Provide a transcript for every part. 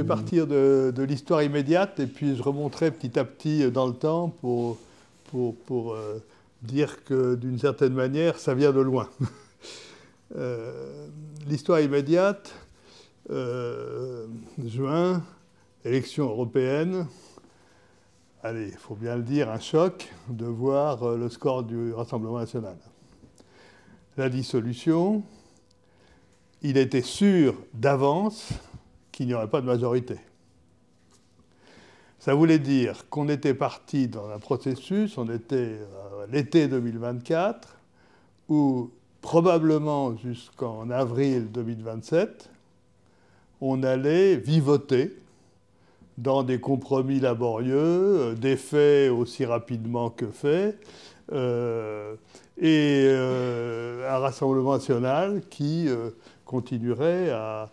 vais partir de l'histoire immédiate et puis je remonterai petit à petit dans le temps pour dire que d'une certaine manière, ça vient de loin. L'histoire immédiate, juin, élection européenne. Allez, il faut bien le dire, un choc de voir le score du Rassemblement national. La dissolution, il était sûr d'avance qu'il n'y aurait pas de majorité. Ça voulait dire qu'on était parti dans un processus, on était à l'été 2024, où probablement jusqu'en avril 2027, on allait vivoter dans des compromis laborieux, des faits aussi rapidement que faits, et un Rassemblement national qui continuerait à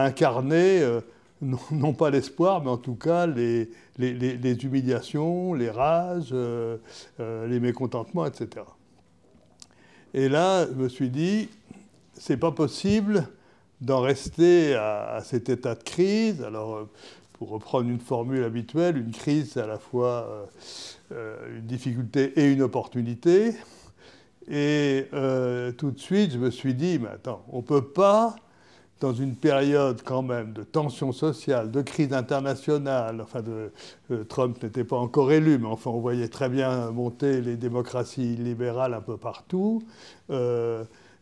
incarner, non pas l'espoir, mais en tout cas les humiliations, les rages, les mécontentements, etc. Et là, je me suis dit, c'est pas possible d'en rester à cet état de crise. Alors, pour reprendre une formule habituelle, une crise, c'est à la fois une difficulté et une opportunité. Et tout de suite, je me suis dit, mais attends, on ne peut pas, dans une période quand même de tension sociale, de crise internationale, enfin, Trump n'était pas encore élu, mais enfin, on voyait très bien monter les démocraties libérales un peu partout.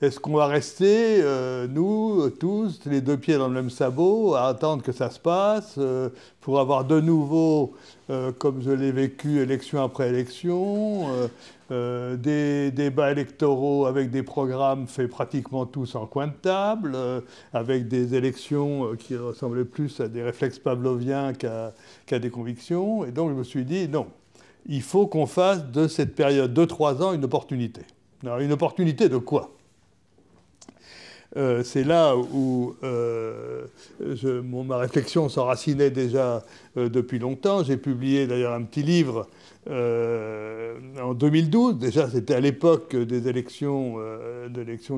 Est-ce qu'on va rester, nous, tous, les deux pieds dans le même sabot, à attendre que ça se passe, pour avoir de nouveau, comme je l'ai vécu, élection après élection, des débats électoraux avec des programmes faits pratiquement tous en coin de table, avec des élections qui ressemblaient plus à des réflexes pavloviens qu'à des convictions. Et donc je me suis dit, non, il faut qu'on fasse de cette période de 3 ans une opportunité. Alors, une opportunité de quoi ? C'est là où ma réflexion s'enracinait déjà depuis longtemps. J'ai publié d'ailleurs un petit livre en 2012. Déjà, c'était à l'époque des élections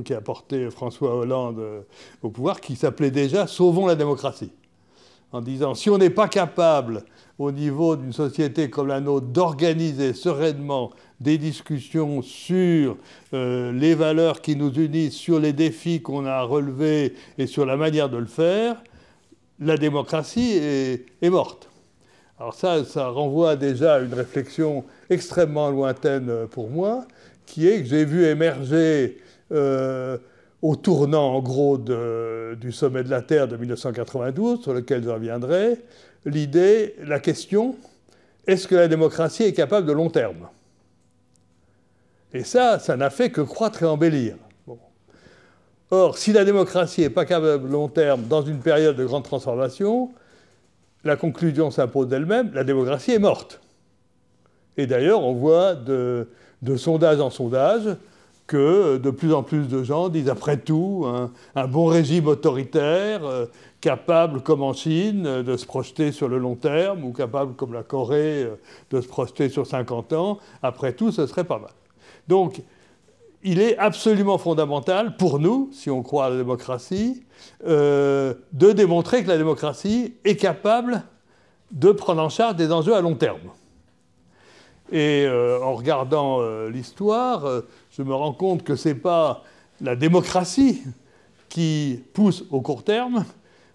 qui a porté François Hollande au pouvoir, qui s'appelait déjà « Sauvons la démocratie ». En disant, si on n'est pas capable, au niveau d'une société comme la nôtre, d'organiser sereinement des discussions sur les valeurs qui nous unissent, sur les défis qu'on a à relever et sur la manière de le faire, la démocratie est morte. Alors ça renvoie déjà à une réflexion extrêmement lointaine pour moi, qui est que j'ai vu émerger au tournant, en gros, du sommet de la Terre de 1992, sur lequel je reviendrai, la question, est-ce que la démocratie est capable de long terme ? Et ça n'a fait que croître et embellir. Bon. Or, si la démocratie n'est pas capable de long terme dans une période de grande transformation, la conclusion s'impose d'elle-même, la démocratie est morte. Et d'ailleurs, on voit de sondage en sondage que de plus en plus de gens disent, après tout, un bon régime autoritaire, capable, comme en Chine, de se projeter sur le long terme, ou capable, comme la Corée, de se projeter sur 50 ans, après tout, ce serait pas mal. Donc, il est absolument fondamental pour nous, si on croit à la démocratie, de démontrer que la démocratie est capable de prendre en charge des enjeux à long terme. Et en regardant l'histoire, je me rends compte que ce n'est pas la démocratie qui pousse au court terme,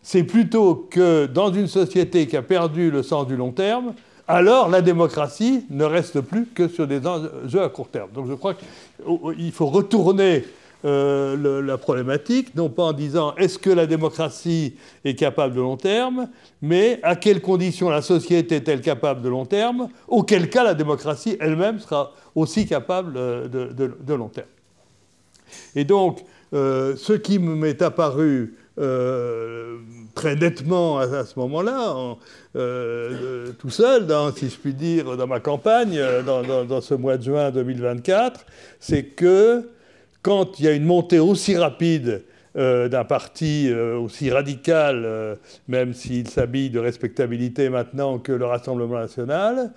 c'est plutôt que dans une société qui a perdu le sens du long terme, alors la démocratie ne reste plus que sur des enjeux à court terme. Donc je crois qu'il faut retourner la problématique, non pas en disant est-ce que la démocratie est capable de long terme, mais à quelles conditions la société est-elle capable de long terme, auquel cas la démocratie elle-même sera aussi capable de long terme. Et donc, ce qui m'est apparu très nettement à ce moment-là, tout seul, si je puis dire, dans ma campagne, dans ce mois de juin 2024, c'est que quand il y a une montée aussi rapide d'un parti aussi radical, même s'il s'habille de respectabilité maintenant que le Rassemblement national,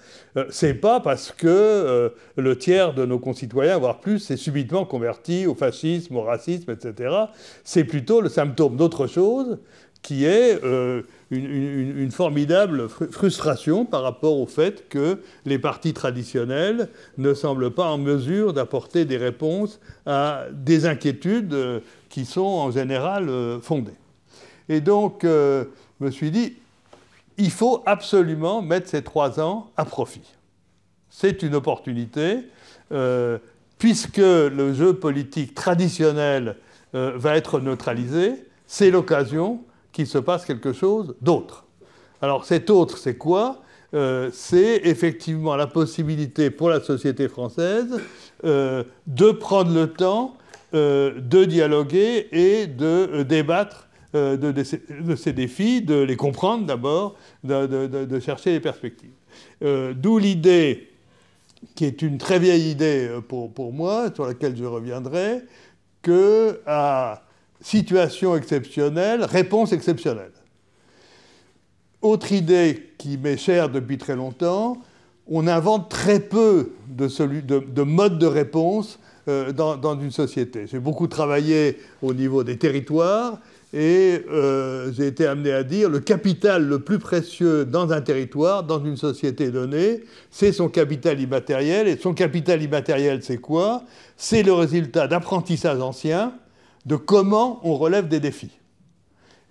c'est pas parce que le tiers de nos concitoyens, voire plus, s'est subitement converti au fascisme, au racisme, etc. C'est plutôt le symptôme d'autre chose, qui est une formidable frustration par rapport au fait que les partis traditionnels ne semblent pas en mesure d'apporter des réponses à des inquiétudes qui sont en général fondées. Et donc, je me suis dit, il faut absolument mettre ces 3 ans à profit. C'est une opportunité, puisque le jeu politique traditionnel va être neutralisé, c'est l'occasion qu'il se passe quelque chose d'autre. Alors cet autre, c'est quoi? C'est effectivement la possibilité pour la société française de prendre le temps de dialoguer et de débattre de ces défis, de les comprendre d'abord, de chercher les perspectives. D'où l'idée, qui est une très vieille idée pour moi, sur laquelle je reviendrai, qu'à situation exceptionnelle, réponse exceptionnelle. Autre idée qui m'est chère depuis très longtemps, on invente très peu de modes de réponse dans une société. J'ai beaucoup travaillé au niveau des territoires et j'ai été amené à dire le capital le plus précieux dans un territoire, dans une société donnée, c'est son capital immatériel. Et son capital immatériel, c'est quoi? C'est le résultat d'apprentissage ancien, de comment on relève des défis.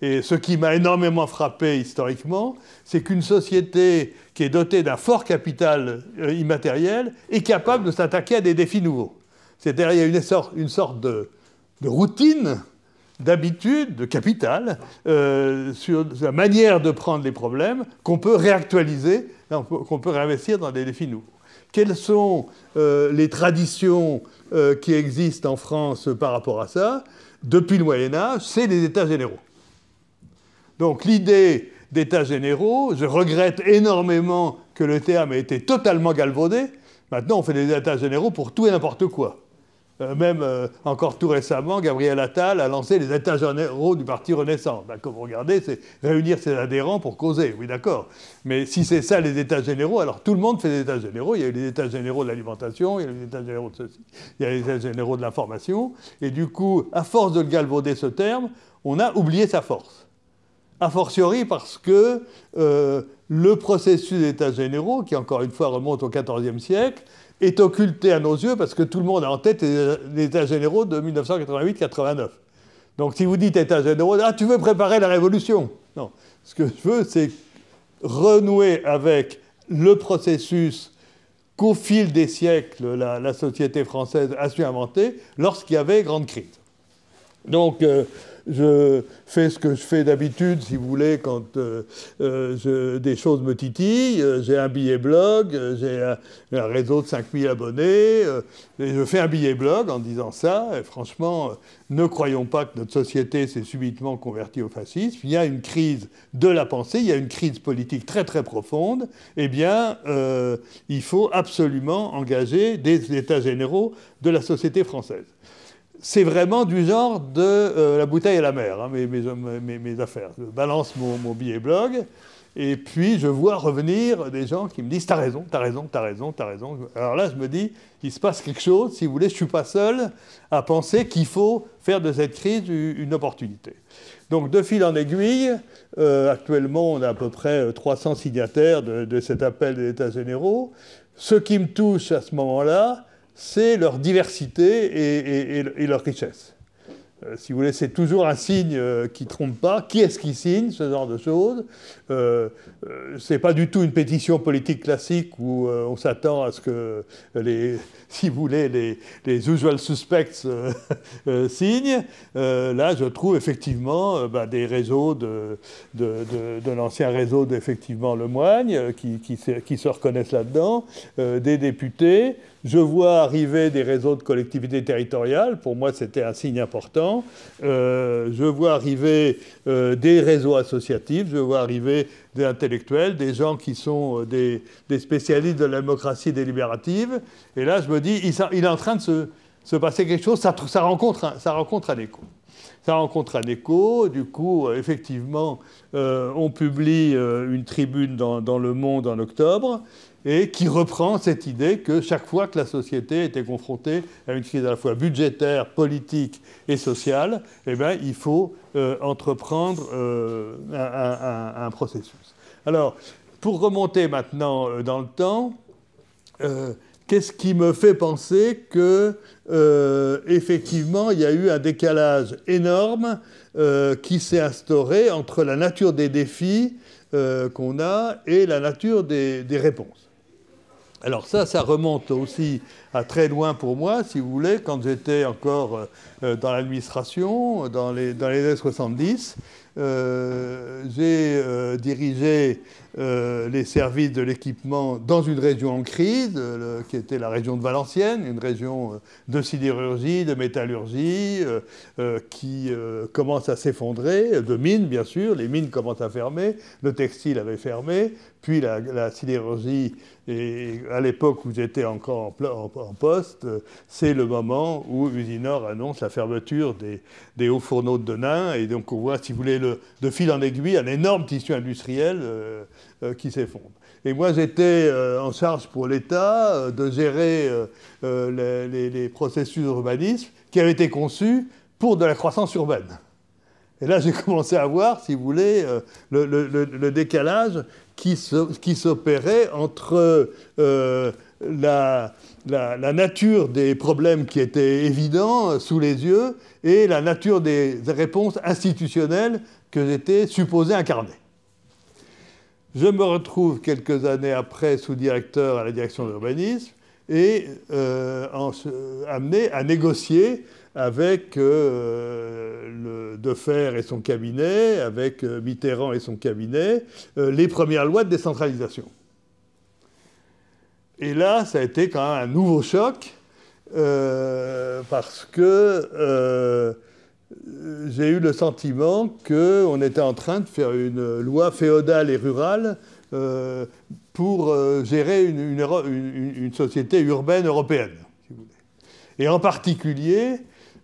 Et ce qui m'a énormément frappé historiquement, c'est qu'une société qui est dotée d'un fort capital immatériel est capable de s'attaquer à des défis nouveaux. C'est-à-dire qu'il y a une sorte de routine, d'habitude, de capital, sur la manière de prendre les problèmes qu'on peut réactualiser, qu'on peut réinvestir dans des défis nouveaux. Quelles sont les traditions qui existent en France par rapport à ça? Depuis le Moyen-Âge, c'est les États généraux. Donc l'idée d'États généraux, je regrette énormément que le terme ait été totalement galvaudé. Maintenant, on fait des États généraux pour tout et n'importe quoi. Même encore tout récemment, Gabriel Attal a lancé les États généraux du Parti Renaissance. Ben, comme vous regardez, c'est réunir ses adhérents pour causer, oui d'accord. Mais si c'est ça les États généraux, alors tout le monde fait des États généraux. Il y a eu les États généraux de l'alimentation, il y a eu les États généraux de ceci, il y a les États généraux de l'information. Et du coup, à force de le galvauder ce terme, on a oublié sa force. A fortiori parce que le processus des États généraux, qui encore une fois remonte au XIVe siècle, est occulté à nos yeux parce que tout le monde a en tête les États généraux de 1988-89. Donc si vous dites États généraux, ah, tu veux préparer la révolution? Non. Ce que je veux, c'est renouer avec le processus qu'au fil des siècles, la société française a su inventer lorsqu'il y avait grande crise. Donc, je fais ce que je fais d'habitude, si vous voulez, quand des choses me titillent. J'ai un billet blog, j'ai un réseau de 5000 abonnés, et je fais un billet blog en disant ça. Et franchement, ne croyons pas que notre société s'est subitement convertie au fascisme. Il y a une crise de la pensée, il y a une crise politique très très profonde. Eh bien, il faut absolument engager des états généraux de la société française. C'est vraiment du genre de la bouteille à la mer, hein, mes affaires. Je balance mon billet blog, et puis je vois revenir des gens qui me disent « T'as raison, t'as raison, t'as raison, t'as raison ». Alors là, je me dis, il se passe quelque chose, si vous voulez, je ne suis pas seul à penser qu'il faut faire de cette crise une opportunité. Donc, de fil en aiguille, actuellement, on a à peu près 300 signataires de cet appel des États généraux. Ce qui me touche à ce moment-là, c'est leur diversité et leur richesse. Si vous voulez, c'est toujours un signe qui ne trompe pas. Qui est-ce qui signe ce genre de choses? Ce n'est pas du tout une pétition politique classique où on s'attend à ce que, si vous voulez, les usual suspects signent. Là, je trouve effectivement des réseaux de l'ancien réseau d'effectivement Lemoigne qui se reconnaissent là-dedans, des députés. Je vois arriver des réseaux de collectivités territoriales. Pour moi, c'était un signe important. Je vois arriver des réseaux associatifs. Je vois arriver des intellectuels, des gens qui sont des spécialistes de la démocratie délibérative. Et là, je me dis, il est en train de se passer quelque chose. Ça rencontre un écho. Ça rencontre un écho. Du coup, effectivement, on publie une tribune dans Le Monde en octobre. et qui reprend cette idée que chaque fois que la société était confrontée à une crise à la fois budgétaire, politique et sociale, eh bien, il faut entreprendre un processus. Alors, pour remonter maintenant dans le temps, qu'est-ce qui me fait penser que, effectivement, il y a eu un décalage énorme qui s'est instauré entre la nature des défis qu'on a et la nature des réponses. Alors ça remonte aussi à très loin pour moi, si vous voulez, quand j'étais encore dans l'administration, dans les années 70. J'ai dirigé les services de l'équipement dans une région en crise, qui était la région de Valenciennes, une région de sidérurgie, de métallurgie, qui commence à s'effondrer, de mines bien sûr, les mines commencent à fermer, le textile avait fermé, puis la sidérurgie, et à l'époque où j'étais encore en poste, c'est le moment où Usinor annonce la fermeture des hauts fourneaux de Denain, et donc on voit, si vous voulez, de fil en aiguille, un énorme tissu industriel qui s'effondre. Et moi, j'étais en charge pour l'État de gérer les processus d'urbanisme qui avaient été conçus pour de la croissance urbaine. Et là, j'ai commencé à voir, si vous voulez, le décalage qui s'opérait entre la nature des problèmes qui étaient évidents sous les yeux et la nature des réponses institutionnelles que j'étais supposé incarner. Je me retrouve quelques années après sous-directeur à la direction de l'urbanisme et amené à négocier avec Defer et son cabinet, avec Mitterrand et son cabinet, les premières lois de décentralisation. Et là, ça a été quand même un nouveau choc, parce que j'ai eu le sentiment qu'on était en train de faire une loi féodale et rurale pour gérer une société urbaine européenne, si vous voulez. Et en particulier,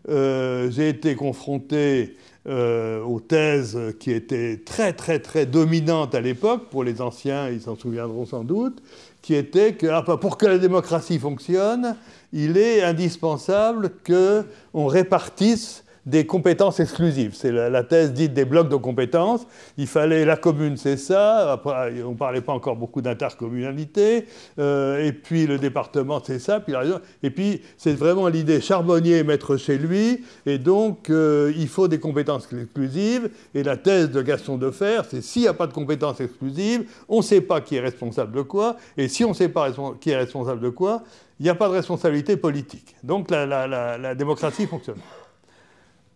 j'ai été confronté aux thèses qui étaient très, très, très dominantes à l'époque, pour les anciens, ils s'en souviendront sans doute, qui étaient que pour que la démocratie fonctionne, il est indispensable qu'on répartisse des compétences exclusives. C'est la thèse dite des blocs de compétences. Il fallait, la commune, c'est ça. Après, on ne parlait pas encore beaucoup d'intercommunalité. Et puis le département, c'est ça. Puis la région. Et puis, c'est vraiment l'idée Charbonnier maître chez lui. Et donc, il faut des compétences exclusives. Et la thèse de Gaston Defer, c'est s'il n'y a pas de compétences exclusives, on ne sait pas qui est responsable de quoi. Et si on ne sait pas qui est responsable de quoi, il n'y a pas de responsabilité politique. Donc, la démocratie fonctionne.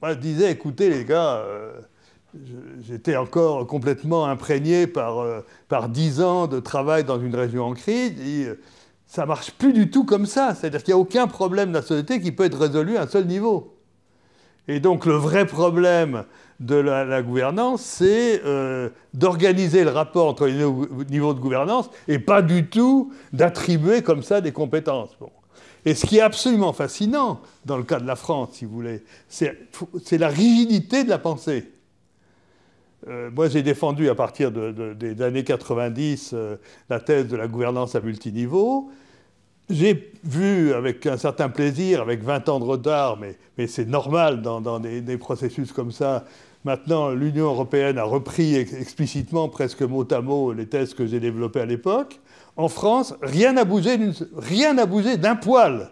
Moi, je disais, écoutez, les gars, j'étais encore complètement imprégné par 10 ans de travail dans une région en crise. Et ça ne marche plus du tout comme ça. C'est-à-dire qu'il n'y a aucun problème de la société qui peut être résolu à un seul niveau. Et donc, le vrai problème de la gouvernance, c'est d'organiser le rapport entre les niveaux de gouvernance et pas du tout d'attribuer comme ça des compétences. Bon. Et ce qui est absolument fascinant, dans le cas de la France, si vous voulez, c'est la rigidité de la pensée. Moi, j'ai défendu, à partir des années 90, la thèse de la gouvernance à multiniveau. J'ai vu, avec un certain plaisir, avec 20 ans de retard, mais c'est normal dans des processus comme ça. Maintenant, l'Union européenne a repris explicitement, presque mot à mot, les thèses que j'ai développées à l'époque. En France, rien n'a bougé d'un poil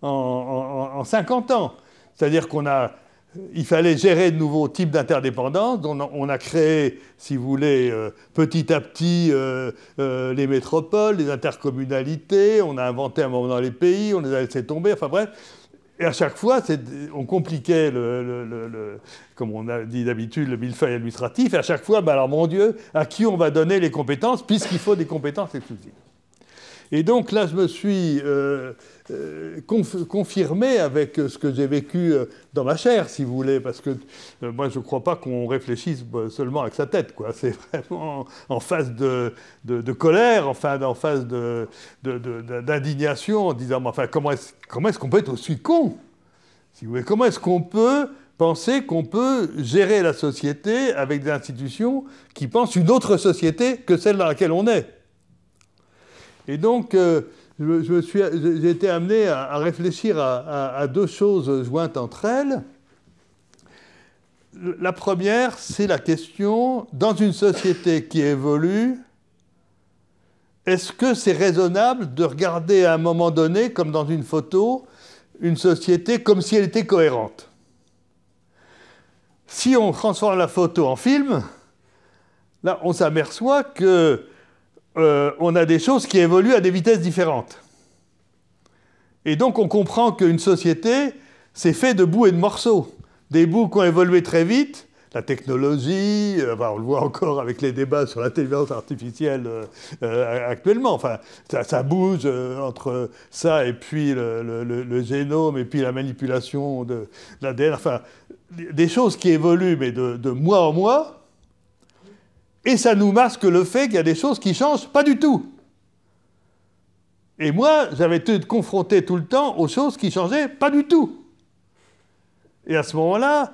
en 50 ans. C'est-à-dire il fallait gérer de nouveaux types d'interdépendance. On a créé, si vous voulez, petit à petit les métropoles, les intercommunalités. On a inventé un moment dans les pays, on les a laissés tomber. Enfin bref. Et à chaque fois, on compliquait, comme on a dit d'habitude, le millefeuille administratif. Et à chaque fois, alors mon Dieu, à qui on va donner les compétences, puisqu'il faut des compétences exclusives. Et donc là, je me suis confirmé avec ce que j'ai vécu dans ma chair, si vous voulez, parce que moi, je ne crois pas qu'on réfléchisse seulement avec sa tête, quoi. C'est vraiment en phase de colère, enfin, en phase d'indignation, en disant, mais enfin, comment est-ce qu'on peut être aussi con, si vous voulez, comment est-ce qu'on peut penser qu'on peut gérer la société avec des institutions qui pensent une autre société que celle dans laquelle on est. Et donc, j'ai été amené à réfléchir à deux choses jointes entre elles. La première, c'est la question, dans une société qui évolue, est-ce que c'est raisonnable de regarder à un moment donné, comme dans une photo, une société comme si elle était cohérente? Si on transforme la photo en film, là, on s'aperçoit qu'on a des choses qui évoluent à des vitesses différentes. Et donc, on comprend qu'une société, c'est fait de bouts et de morceaux. Des bouts qui ont évolué très vite, la technologie, on le voit encore avec les débats sur l'intelligence artificielle actuellement. Enfin, ça bouge entre ça et puis le génome et puis la manipulation de l'ADN. Enfin, des choses qui évoluent, mais de mois en mois. Et ça nous masque le fait qu'il y a des choses qui ne changent pas du tout. Et moi, j'avais été confronté tout le temps aux choses qui ne changeaient pas du tout. Et à ce moment-là,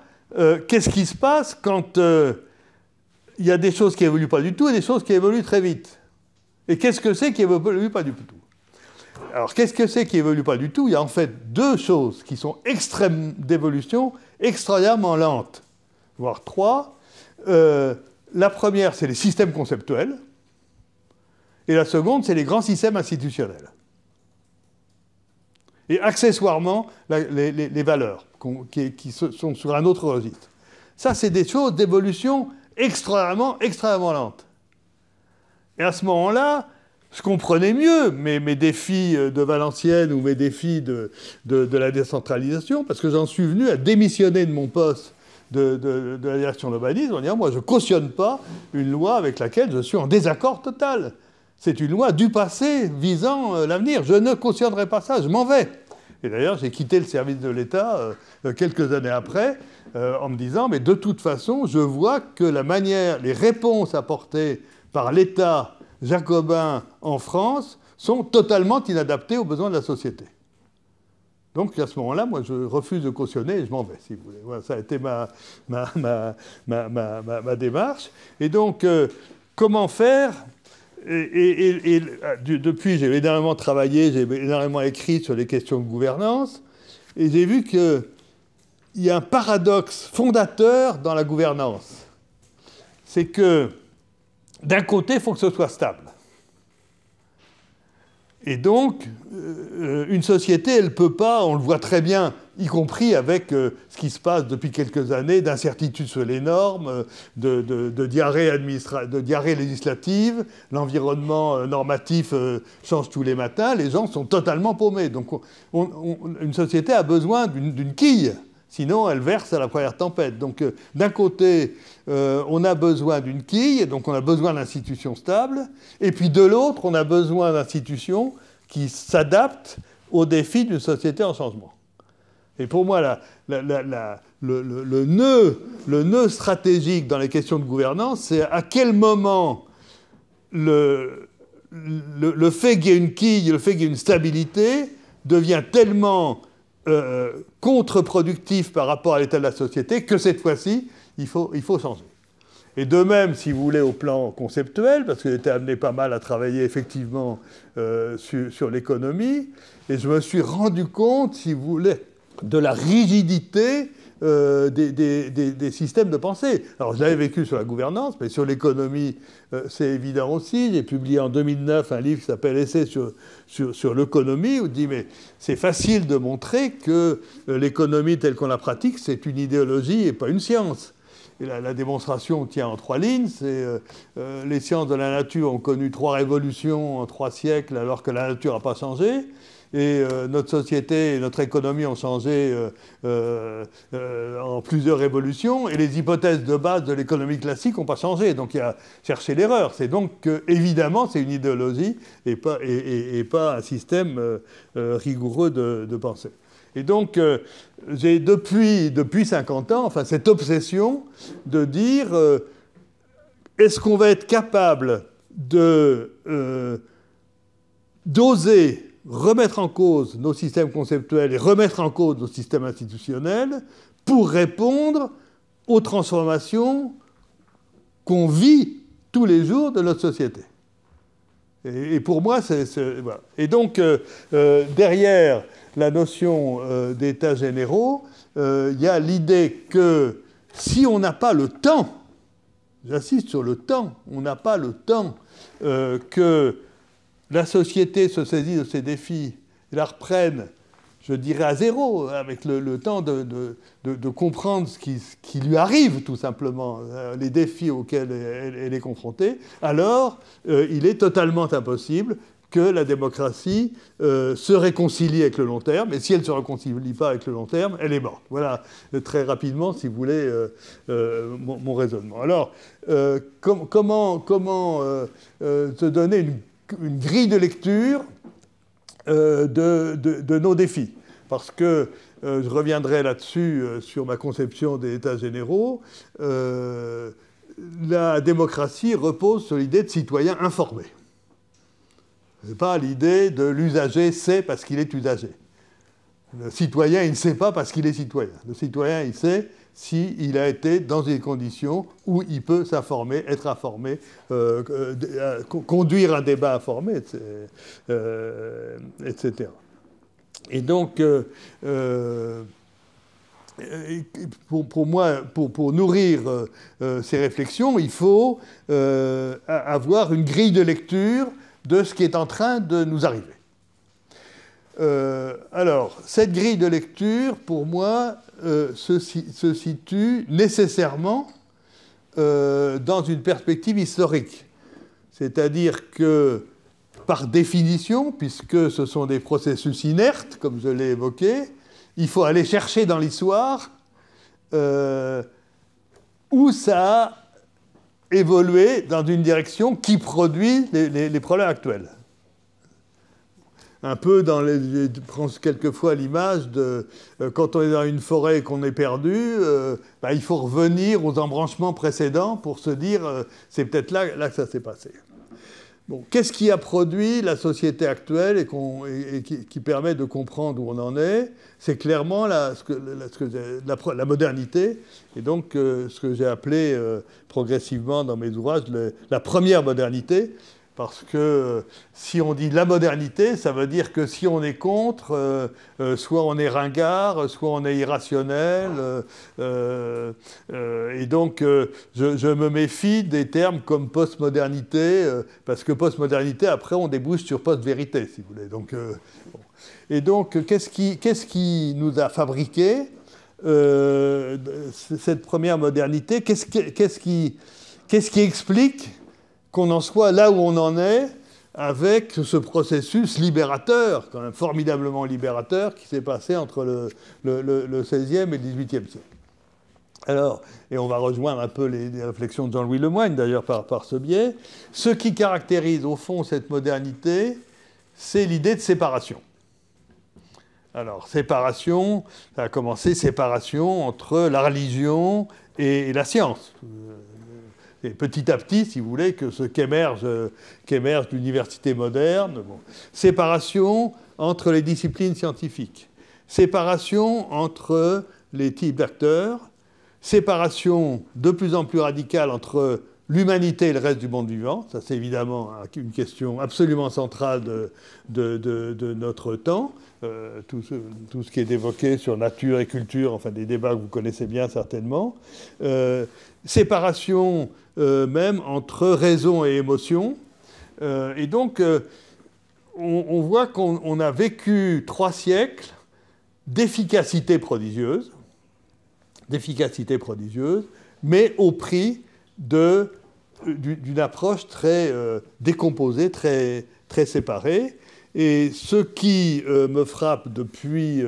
qu'est-ce qui se passe quand il y a des choses qui n'évoluent pas du tout et des choses qui évoluent très vite? Et qu'est-ce que c'est qui n'évolue pas du tout? Alors, qu'est-ce que c'est qui n'évolue pas du tout? Il y a en fait deux choses qui sont d'évolution extraordinairement lentes, voire trois. La première, c'est les systèmes conceptuels. Et la seconde, c'est les grands systèmes institutionnels. Et accessoirement, les valeurs qui sont sur un autre registre. Ça, c'est des choses d'évolution extrêmement lentes. Et à ce moment-là, je comprenais mieux mes défis de Valenciennes ou mes défis de la décentralisation, parce que j'en suis venu à démissionner de mon poste de la direction de l'urbanisme en disant, moi, je ne cautionne pas une loi avec laquelle je suis en désaccord total. C'est une loi du passé visant l'avenir. Je ne cautionnerai pas ça, je m'en vais. Et d'ailleurs, j'ai quitté le service de l'État quelques années après en me disant, mais de toute façon, je vois que les réponses apportées par l'État jacobin en France sont totalement inadaptées aux besoins de la société. Donc, à ce moment-là, moi, je refuse de cautionner et je m'en vais, si vous voulez. Voilà, ça a été ma démarche. Et donc, comment faire ? Depuis, j'ai énormément travaillé, j'ai énormément écrit sur les questions de gouvernance, et j'ai vu qu'il y a un paradoxe fondateur dans la gouvernance. C'est que, d'un côté, il faut que ce soit stable. Et donc, une société, elle ne peut pas, on le voit très bien, y compris avec ce qui se passe depuis quelques années, d'incertitude sur les normes, de diarrhée législative, l'environnement normatif change tous les matins, les gens sont totalement paumés. Donc une société a besoin d'une quille, sinon elle verse à la première tempête. Donc d'un côté, on a besoin d'une quille, donc on a besoin d'institutions stables, et puis de l'autre, on a besoin d'institutions qui s'adaptent aux défis d'une société en changement. Et pour moi, le nœud stratégique dans les questions de gouvernance, c'est à quel moment le fait qu'il y ait une quille, le fait qu'il y ait une stabilité, devient tellement contre-productif par rapport à l'état de la société que cette fois-ci, il faut changer. Et de même, si vous voulez, au plan conceptuel, parce que j'ai été amené pas mal à travailler effectivement sur l'économie, et je me suis rendu compte, si vous voulez, de la rigidité des systèmes de pensée. Alors, je l'avais vécu sur la gouvernance, mais sur l'économie, c'est évident aussi. J'ai publié en 2009 un livre qui s'appelle « Essai sur l'économie », où je dis, mais c'est facile de montrer que l'économie telle qu'on la pratique, c'est une idéologie et pas une science. Et la démonstration tient en 3 lignes. C'est les sciences de la nature ont connu 3 révolutions en 3 siècles, alors que la nature n'a pas changé. Et notre société et notre économie ont changé en plusieurs révolutions, et les hypothèses de base de l'économie classique n'ont pas changé. Donc il y a cherché l'erreur. C'est donc évidemment c'est une idéologie et pas un système rigoureux de pensée. Et donc j'ai depuis 50 ans, enfin cette obsession de dire est-ce qu'on va être capable d'oser remettre en cause nos systèmes conceptuels et remettre en cause nos systèmes institutionnels pour répondre aux transformations qu'on vit tous les jours de notre société. Et pour moi, voilà. Et donc, derrière la notion d'états généraux, il y a l'idée que si on n'a pas le temps, j'insiste sur le temps, on n'a pas le temps que la société se saisit de ces défis et la reprenne, je dirais, à zéro, avec le temps de comprendre ce qui lui arrive, tout simplement, les défis auxquels elle est confrontée, alors il est totalement impossible que la démocratie se réconcilie avec le long terme. Et si elle ne se réconcilie pas avec le long terme, elle est morte. Voilà, très rapidement, si vous voulez, mon raisonnement. Alors, comment se donner une grille de lecture de nos défis? Parce que, je reviendrai là-dessus sur ma conception des États généraux, la démocratie repose sur l'idée de citoyens informés. Ce n'est pas l'idée de l'usager sait parce qu'il est usager. Le citoyen, il ne sait pas parce qu'il est citoyen. Le citoyen, il sait s'il a été dans des conditions où il peut s'informer, être informé, conduire un débat informé, etc. Et donc, pour moi, pour nourrir ces réflexions, il faut avoir une grille de lecture de ce qui est en train de nous arriver. Alors, cette grille de lecture, pour moi, se situe nécessairement dans une perspective historique. C'est-à-dire que, par définition, puisque ce sont des processus inertes, comme je l'ai évoqué, il faut aller chercher dans l'histoire où ça a évolué dans une direction qui produit les problèmes actuels. Un peu dans je prends quelquefois l'image de quand on est dans une forêt et qu'on est perdu, il faut revenir aux embranchements précédents pour se dire c'est peut-être là que ça s'est passé. Bon, qu'est-ce qui a produit la société actuelle et qui permet de comprendre où on en est? C'est clairement la modernité, et donc ce que j'ai appelé progressivement dans mes ouvrages la première modernité, parce que si on dit la modernité, ça veut dire que si on est contre, soit on est ringard, soit on est irrationnel, et donc je me méfie des termes comme postmodernité, parce que postmodernité, après, on débouche sur post-vérité, si vous voulez. Donc, bon. Et donc, qu'est-ce qui nous a fabriqué cette première modernité? Qu'est-ce qui explique qu'on en soit là où on en est avec ce processus libérateur, quand même formidablement libérateur, qui s'est passé entre le XVIe et le XVIIIe siècle. Alors, et on va rejoindre un peu les réflexions de Jean-Louis Lemoyne, d'ailleurs, par ce biais. Ce qui caractérise, au fond, cette modernité, c'est l'idée de séparation. Alors, séparation, ça a commencé, séparation entre la religion et la science. Et petit à petit, si vous voulez, que ce qu'émerge l'université moderne. Bon. Séparation entre les disciplines scientifiques. Séparation entre les types d'acteurs. Séparation de plus en plus radicale entre l'humanité et le reste du monde vivant. Ça, c'est évidemment une question absolument centrale de notre temps. Tout ce qui est évoqué sur nature et culture, enfin des débats que vous connaissez bien certainement. Séparation même entre raison et émotion. Et donc, on voit qu'on a vécu 3 siècles d'efficacité prodigieuse, mais au prix d'une approche très décomposée, très séparée. Et ce qui me frappe depuis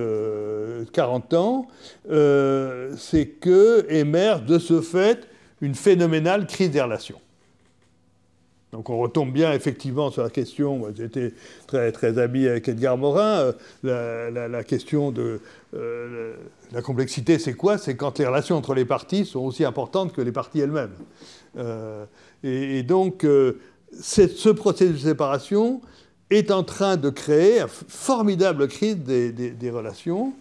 40 ans, c'est qu'émerge de ce fait une phénoménale crise des relations. Donc on retombe bien effectivement sur la question, moi j'étais très ami avec Edgar Morin, la question de la complexité, c'est quoi? C'est quand les relations entre les parties sont aussi importantes que les parties elles-mêmes. Et donc ce processus de séparation est en train de créer une formidable crise des relations.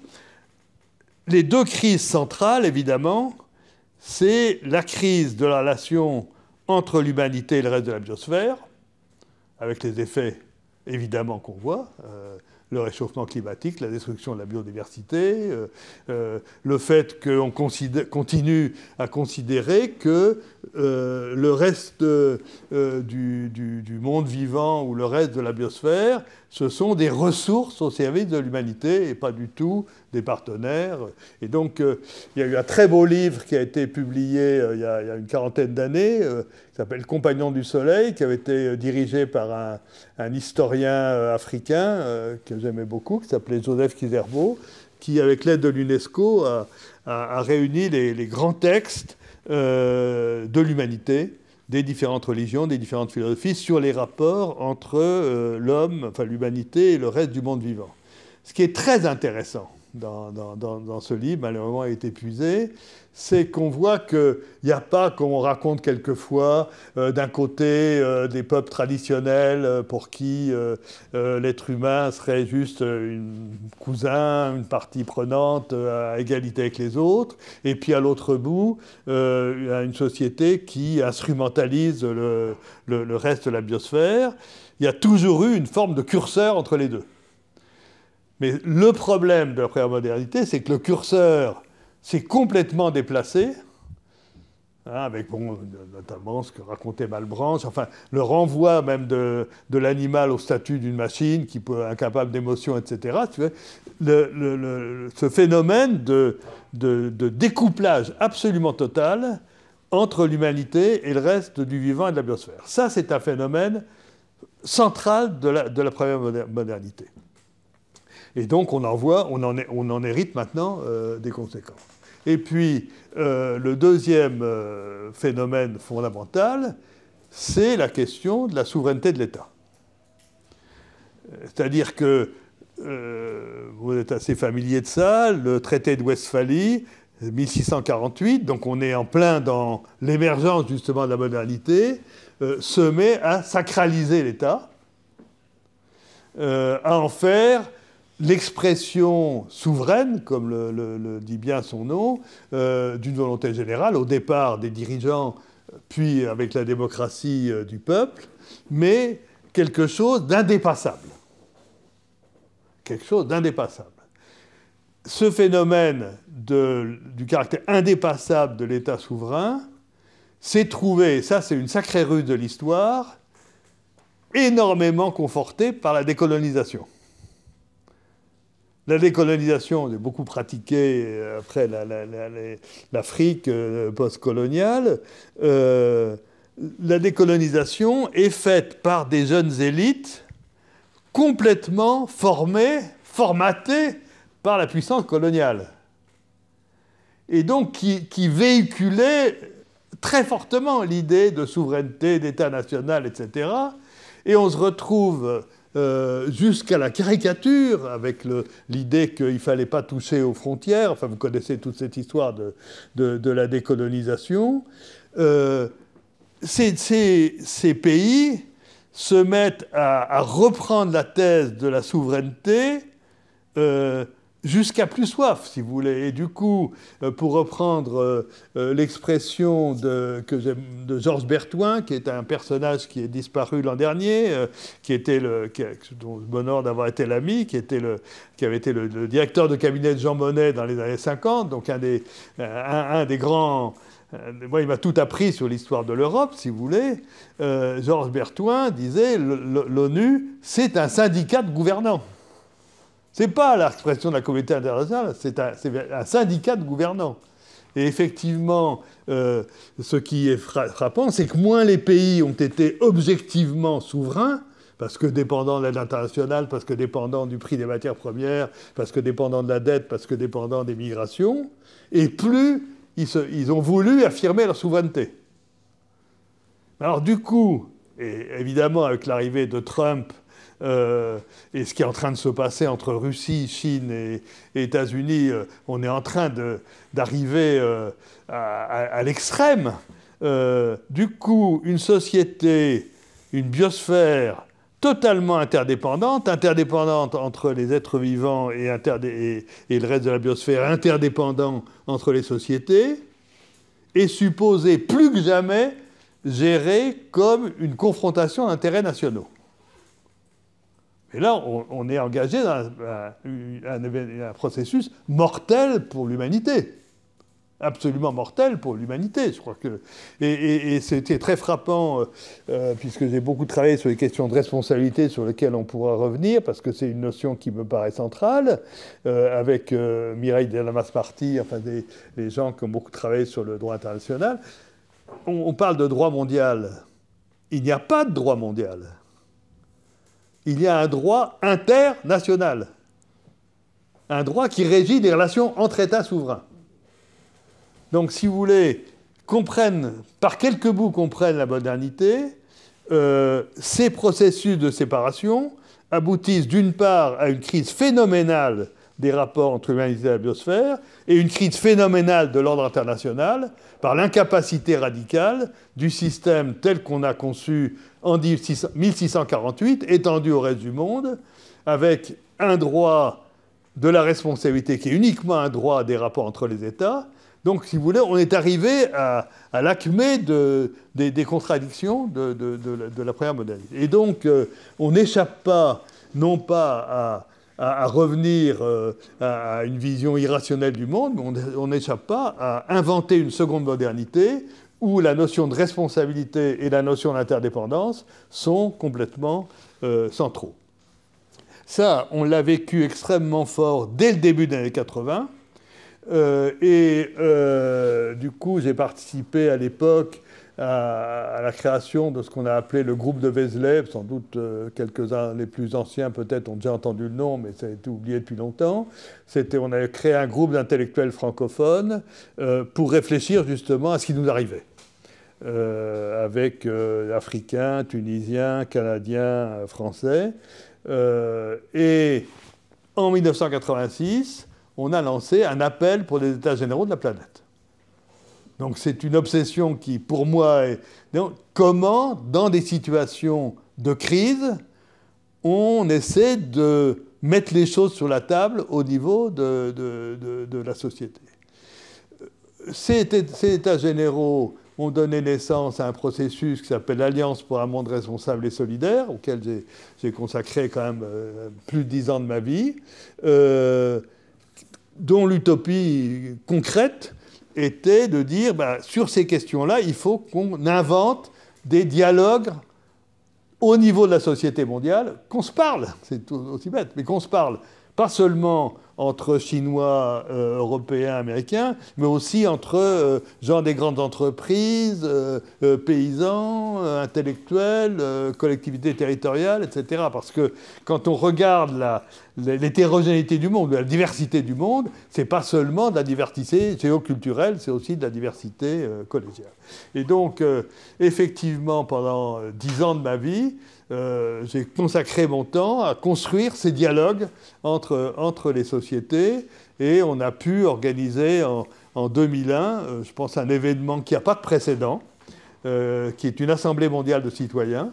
Les 2 crises centrales, évidemment, c'est la crise de la relation entre l'humanité et le reste de la biosphère, avec les effets évidemment qu'on voit, le réchauffement climatique, la destruction de la biodiversité, le fait qu'on continue à considérer que le reste du monde vivant ou le reste de la biosphère, ce sont des ressources au service de l'humanité et pas du tout des partenaires. Et donc, il y a eu un très beau livre qui a été publié il y a une quarantaine d'années, qui s'appelle « Compagnon du Soleil », qui avait été dirigé par un historien africain que j'aimais beaucoup, qui s'appelait Joseph Kizerbo, qui, avec l'aide de l'UNESCO, a réuni les grands textes de l'humanité, des différentes religions, des différentes philosophies, sur les rapports entre l'homme, enfin l'humanité et le reste du monde vivant. Ce qui est très intéressant dans ce livre, malheureusement est épuisé, c'est qu'on voit qu'il n'y a pas, comme on raconte quelquefois, d'un côté des peuples traditionnels pour qui l'être humain serait juste un cousin, une partie prenante à égalité avec les autres, et puis à l'autre bout, une société qui instrumentalise le reste de la biosphère. Il y a toujours eu une forme de curseur entre les deux. Mais le problème de la première modernité, c'est que le curseur s'est complètement déplacé, avec notamment ce que racontait Malebranche, enfin le renvoi même de l'animal au statut d'une machine qui peut être incapable d'émotion, etc. Tu vois, ce phénomène de découplage absolument total entre l'humanité et le reste du vivant et de la biosphère. Ça, c'est un phénomène central de la première modernité. Et donc, on en hérite maintenant des conséquences. Et puis, le deuxième phénomène fondamental, c'est la question de la souveraineté de l'État. C'est-à-dire que, vous êtes assez familier de ça, le traité de Westphalie, 1648, donc on est en plein dans l'émergence justement de la modernité, se met à sacraliser l'État, à en faire l'expression souveraine, comme le dit bien son nom, d'une volonté générale, au départ des dirigeants, puis avec la démocratie du peuple, mais quelque chose d'indépassable. Quelque chose d'indépassable. Ce phénomène du caractère indépassable de l'État souverain s'est trouvé, ça c'est une sacrée ruse de l'histoire, énormément conforté par la décolonisation. La décolonisation est beaucoup pratiquée après l'Afrique post-coloniale. La décolonisation est faite par des jeunes élites complètement formées, formatées par la puissance coloniale. Et donc qui véhiculaient très fortement l'idée de souveraineté, d'État national, etc. Et on se retrouve jusqu'à la caricature, avec l'idée qu'il ne fallait pas toucher aux frontières. Enfin, vous connaissez toute cette histoire de la décolonisation. Ces pays se mettent à reprendre la thèse de la souveraineté jusqu'à plus soif, si vous voulez. Et du coup, pour reprendre l'expression de Georges Bertoin, qui est un personnage qui est disparu l'an dernier, dont je m'honore d'avoir été l'ami, qui avait été le directeur de cabinet de Jean Monnet dans les années 50, donc un des grands... Moi, il m'a tout appris sur l'histoire de l'Europe, si vous voulez. Georges Bertoin disait « l'ONU, c'est un syndicat de gouvernants ». Ce n'est pas l'expression de la communauté internationale, c'est un syndicat de gouvernants. Et effectivement, ce qui est frappant, c'est que moins les pays ont été objectivement souverains, parce que dépendants de l'aide internationale, parce que dépendants du prix des matières premières, parce que dépendants de la dette, parce que dépendants des migrations, et plus ils ont voulu affirmer leur souveraineté. Alors du coup, et évidemment avec l'arrivée de Trump, et ce qui est en train de se passer entre Russie, Chine et États-Unis, on est en train d'arriver à l'extrême. Du coup, une société, une biosphère totalement interdépendante entre les êtres vivants et le reste de la biosphère, interdépendant entre les sociétés, est supposée plus que jamais gérée comme une confrontation d'intérêts nationaux. Et là, on est engagé dans un processus mortel pour l'humanité. Absolument mortel pour l'humanité, je crois que... Et c'était très frappant, puisque j'ai beaucoup travaillé sur les questions de responsabilité sur lesquelles on pourra revenir, parce que c'est une notion qui me paraît centrale, avec Mireille Delmas-Marty, enfin des gens qui ont beaucoup travaillé sur le droit international. On parle de droit mondial. Il n'y a pas de droit mondial. Il y a un droit international. Un droit qui régit les relations entre États souverains. Donc, si vous voulez, par quelques bouts comprennent la modernité, ces processus de séparation aboutissent d'une part à une crise phénoménale des rapports entre l'humanité et la biosphère, et une crise phénoménale de l'ordre international par l'incapacité radicale du système tel qu'on a conçu en 1648, étendu au reste du monde, avec un droit de la responsabilité qui est uniquement un droit des rapports entre les États. Donc, si vous voulez, on est arrivé à l'acmé des contradictions de la première modernité. Et donc, on n'échappe pas, non pas à revenir à une vision irrationnelle du monde, mais on n'échappe pas à inventer une seconde modernité où la notion de responsabilité et la notion d'interdépendance sont complètement centraux. Ça, on l'a vécu extrêmement fort dès le début des années 80. Du coup, j'ai participé à l'époque à la création de ce qu'on a appelé le groupe de Vézelay. Sans doute quelques-uns, les plus anciens peut-être, ont déjà entendu le nom, mais ça a été oublié depuis longtemps. On avait créé un groupe d'intellectuels francophones pour réfléchir justement à ce qui nous arrivait. Avec Africains, Tunisiens, Canadiens, Français. Et en 1986, on a lancé un appel pour les États généraux de la planète. Donc c'est une obsession qui, pour moi, est... Comment, dans des situations de crise, on essaie de mettre les choses sur la table au niveau de la société. Ces États généraux ont donné naissance à un processus qui s'appelle l'Alliance pour un monde responsable et solidaire, auquel j'ai consacré quand même plus de 10 ans de ma vie, dont l'utopie concrète était de dire, sur ces questions-là, il faut qu'on invente des dialogues au niveau de la société mondiale, qu'on se parle, c'est aussi bête, mais qu'on se parle, pas seulement entre Chinois, Européens, Américains, mais aussi entre gens des grandes entreprises, paysans, intellectuels, collectivités territoriales, etc. Parce que quand on regarde l'hétérogénéité du monde, la diversité du monde, c'est pas seulement de la diversité géoculturelle, c'est aussi de la diversité collégiale. Et donc, effectivement, pendant 10 ans de ma vie, j'ai consacré mon temps à construire ces dialogues entre les sociétés, et on a pu organiser en 2001, je pense, un événement qui n'a pas de précédent, qui est une Assemblée mondiale de citoyens,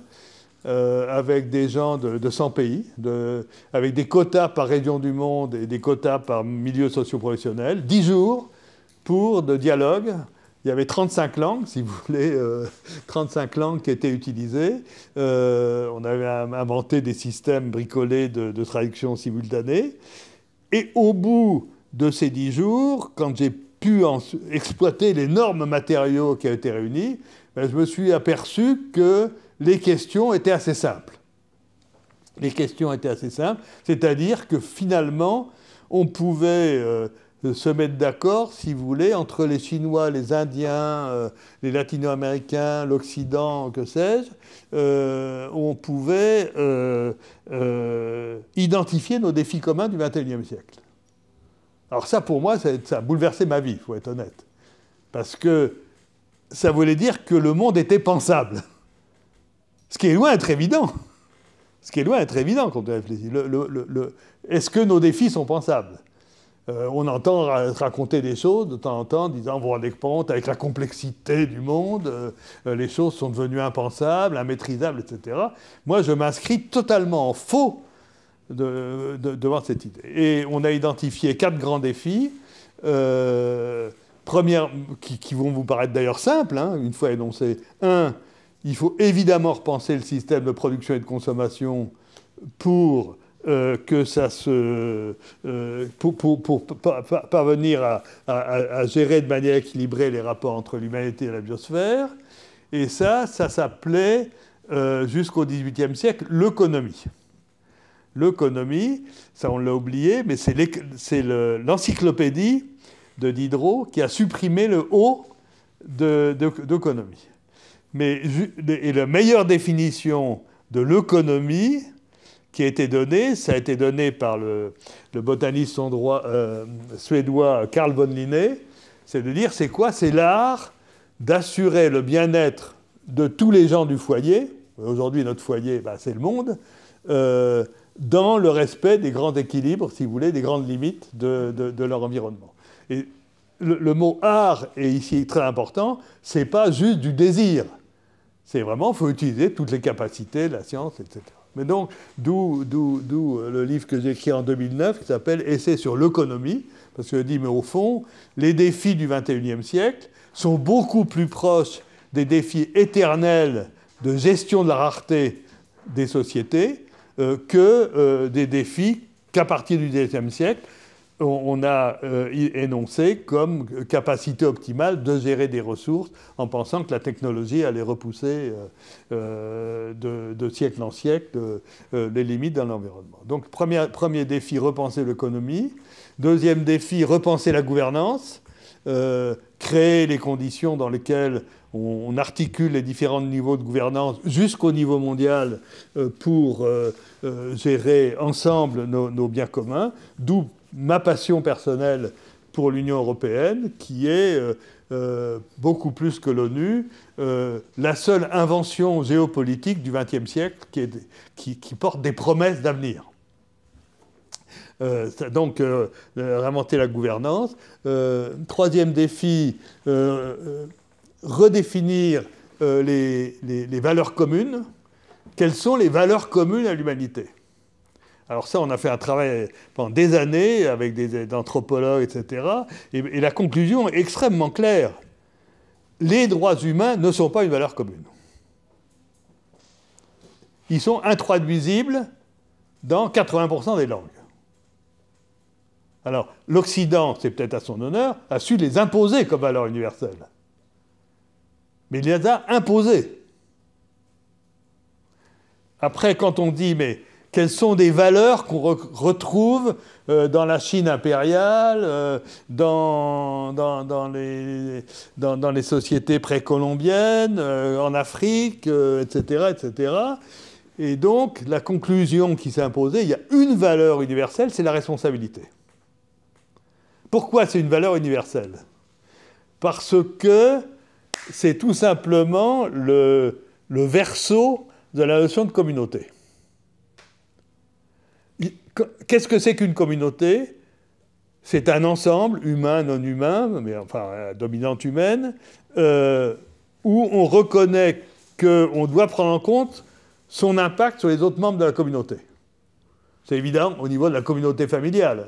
avec des gens de 100 pays, avec des quotas par région du monde et des quotas par milieu socio-professionnel, 10 jours de dialogue. Il y avait 35 langues, si vous voulez, 35 langues qui étaient utilisées. On avait inventé des systèmes bricolés de traduction simultanée. Et au bout de ces 10 jours, quand j'ai pu exploiter l'énorme matériau qui a été réuni, je me suis aperçu que les questions étaient assez simples. Les questions étaient assez simples, c'est-à-dire que finalement, on pouvait... se mettre d'accord, si vous voulez, entre les Chinois, les Indiens, les Latino-Américains, l'Occident, que sais-je, on pouvait identifier nos défis communs du XXIe siècle. Alors ça, pour moi, ça a bouleversé ma vie, il faut être honnête. Parce que ça voulait dire que le monde était pensable. Ce qui est loin d'être évident. Ce qui est loin d'être évident quand on réfléchit. Est-ce que nos défis sont pensables ? On entend raconter des choses de temps en temps, disant, vous vous rendez compte, avec la complexité du monde, les choses sont devenues impensables, immaîtrisables, etc. Moi, je m'inscris totalement en faux devant cette idée. Et on a identifié 4 grands défis, qui vont vous paraître d'ailleurs simples, une fois énoncés. 1, il faut évidemment repenser le système de production et de consommation pour que ça se... pour parvenir à gérer de manière équilibrée les rapports entre l'humanité et la biosphère. Et ça s'appelait, jusqu'au XVIIIe siècle, l'euconomie. L'euconomie, ça on l'a oublié, mais c'est l'encyclopédie de Diderot qui a supprimé le O d'euconomie. Et la meilleure définition de l'euconomie qui a été donnée, ça a été donné par le botaniste suédois Carl von Linné, c'est de dire c'est quoi? C'est l'art d'assurer le bien-être de tous les gens du foyer. Aujourd'hui, notre foyer, c'est le monde. Dans le respect des grands équilibres, si vous voulez, des grandes limites de leur environnement. Et le mot art est ici très important, c'est pas juste du désir. C'est vraiment, il faut utiliser toutes les capacités de la science, etc. Mais donc, d'où le livre que j'ai écrit en 2009, qui s'appelle « Essai sur l'euconomie », parce que je dis, mais au fond, les défis du XXIe siècle sont beaucoup plus proches des défis éternels de gestion de la rareté des sociétés, que des défis qu'à partir du XIXe siècle, on a énoncé comme capacité optimale de gérer des ressources en pensant que la technologie allait repousser de siècle en siècle les limites dans l'environnement. Donc, premier défi, repenser l'économie. Deuxième défi, repenser la gouvernance. Créer les conditions dans lesquelles on articule les différents niveaux de gouvernance jusqu'au niveau mondial pour gérer ensemble nos biens communs, d'où ma passion personnelle pour l'Union européenne, qui est, beaucoup plus que l'ONU, la seule invention géopolitique du XXe siècle qui porte des promesses d'avenir. Donc, réinventer la gouvernance. Troisième défi, redéfinir les valeurs communes. Quelles sont les valeurs communes à l'humanité? Alors ça, on a fait un travail pendant des années avec des anthropologues, etc. Et la conclusion est extrêmement claire. Les droits humains ne sont pas une valeur commune. Ils sont intraduisibles dans 80% des langues. Alors, l'Occident, c'est peut-être à son honneur, a su les imposer comme valeurs universelles. Mais il les a imposées. Après, quand on dit, mais quelles sont des valeurs qu'on retrouve dans la Chine impériale, dans les sociétés précolombiennes, en Afrique, etc., etc. Et donc, la conclusion qui s'est imposée, il y a une valeur universelle, c'est la responsabilité. Pourquoi c'est une valeur universelle? Parce que c'est tout simplement le verso de la notion de communauté. Qu'est-ce que c'est qu'une communauté? C'est un ensemble, humain, non humain, mais enfin, dominante humaine, où on reconnaît qu'on doit prendre en compte son impact sur les autres membres de la communauté. C'est évident au niveau de la communauté familiale.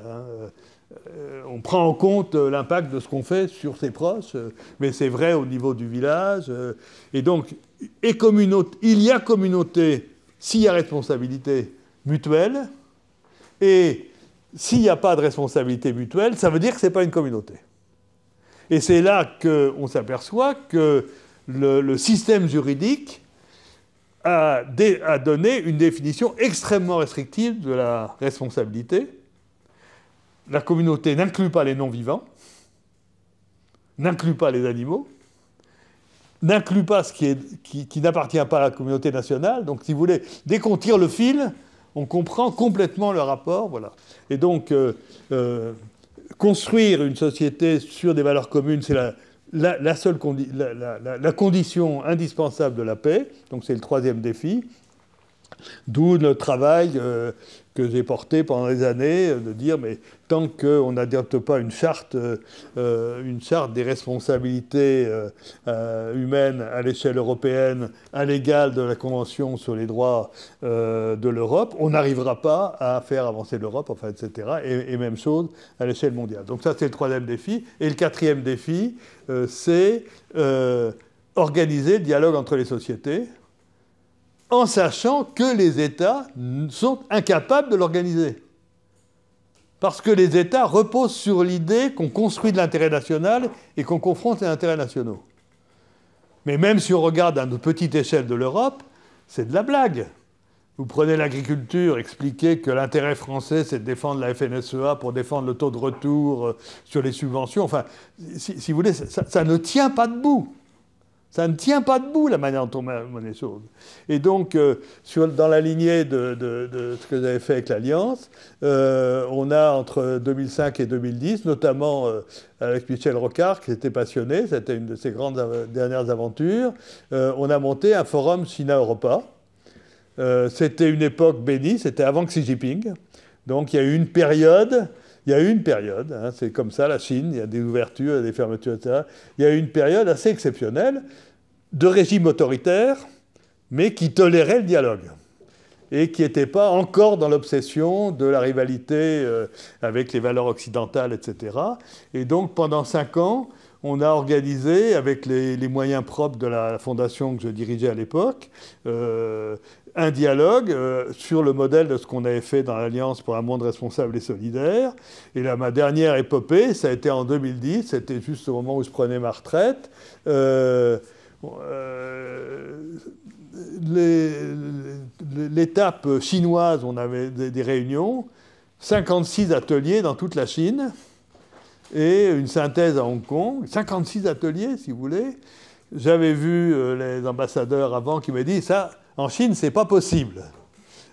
On prend en compte l'impact de ce qu'on fait sur ses proches, mais c'est vrai au niveau du village. Et donc, il y a communauté s'il y a responsabilité mutuelle, et s'il n'y a pas de responsabilité mutuelle, ça veut dire que ce n'est pas une communauté. Et c'est là qu'on s'aperçoit que le système juridique a donné une définition extrêmement restrictive de la responsabilité. La communauté n'inclut pas les non-vivants, n'inclut pas les animaux, n'inclut pas ce qui n'appartient pas à la communauté nationale. Donc, si vous voulez, dès qu'on tire le fil, on comprend complètement le rapport. Voilà. Et donc, construire une société sur des valeurs communes, c'est la condition indispensable de la paix. Donc, c'est le troisième défi. D'où le travail que j'ai porté pendant des années, de dire, mais tant qu'on n'adopte pas une charte des responsabilités humaines à l'échelle européenne, à l'égal de la Convention sur les droits de l'Europe, on n'arrivera pas à faire avancer l'Europe, enfin, etc. Et même chose à l'échelle mondiale. Donc ça, c'est le troisième défi. Et le quatrième défi, c'est organiser le dialogue entre les sociétés, en sachant que les États sont incapables de l'organiser. Parce que les États reposent sur l'idée qu'on construit de l'intérêt national et qu'on confronte les intérêts nationaux. Mais même si on regarde à notre petite échelle de l'Europe, c'est de la blague. Vous prenez l'agriculture, expliquez que l'intérêt français, c'est de défendre la FNSEA pour défendre le taux de retour sur les subventions. Enfin, si vous voulez, ça ne tient pas debout. Ça ne tient pas debout, la manière dont on met les choses. Et donc, dans la lignée de ce que j'avais fait avec l'Alliance, on a, entre 2005 et 2010, notamment avec Michel Rocard, qui était passionné, c'était une de ses grandes dernières aventures, on a monté un forum China-Europa. C'était une époque bénie, c'était avant Xi Jinping. Donc, il y a eu une période... hein, c'est comme ça, la Chine, il y a des ouvertures, il y a des fermetures, etc. Il y a eu une période assez exceptionnelle de régime autoritaire, mais qui tolérait le dialogue et qui n'était pas encore dans l'obsession de la rivalité avec les valeurs occidentales, etc. Et donc, pendant 5 ans, on a organisé, avec les moyens propres de la fondation que je dirigeais à l'époque, un dialogue sur le modèle de ce qu'on avait fait dans l'Alliance pour un monde responsable et solidaire. Et là, ma dernière épopée, ça a été en 2010, c'était juste au moment où je prenais ma retraite. L'étape chinoise, on avait des réunions, 56 ateliers dans toute la Chine, et une synthèse à Hong Kong, 56 ateliers, si vous voulez. J'avais vu les ambassadeurs avant qui m'avaient dit, ça, en Chine, c'est pas possible.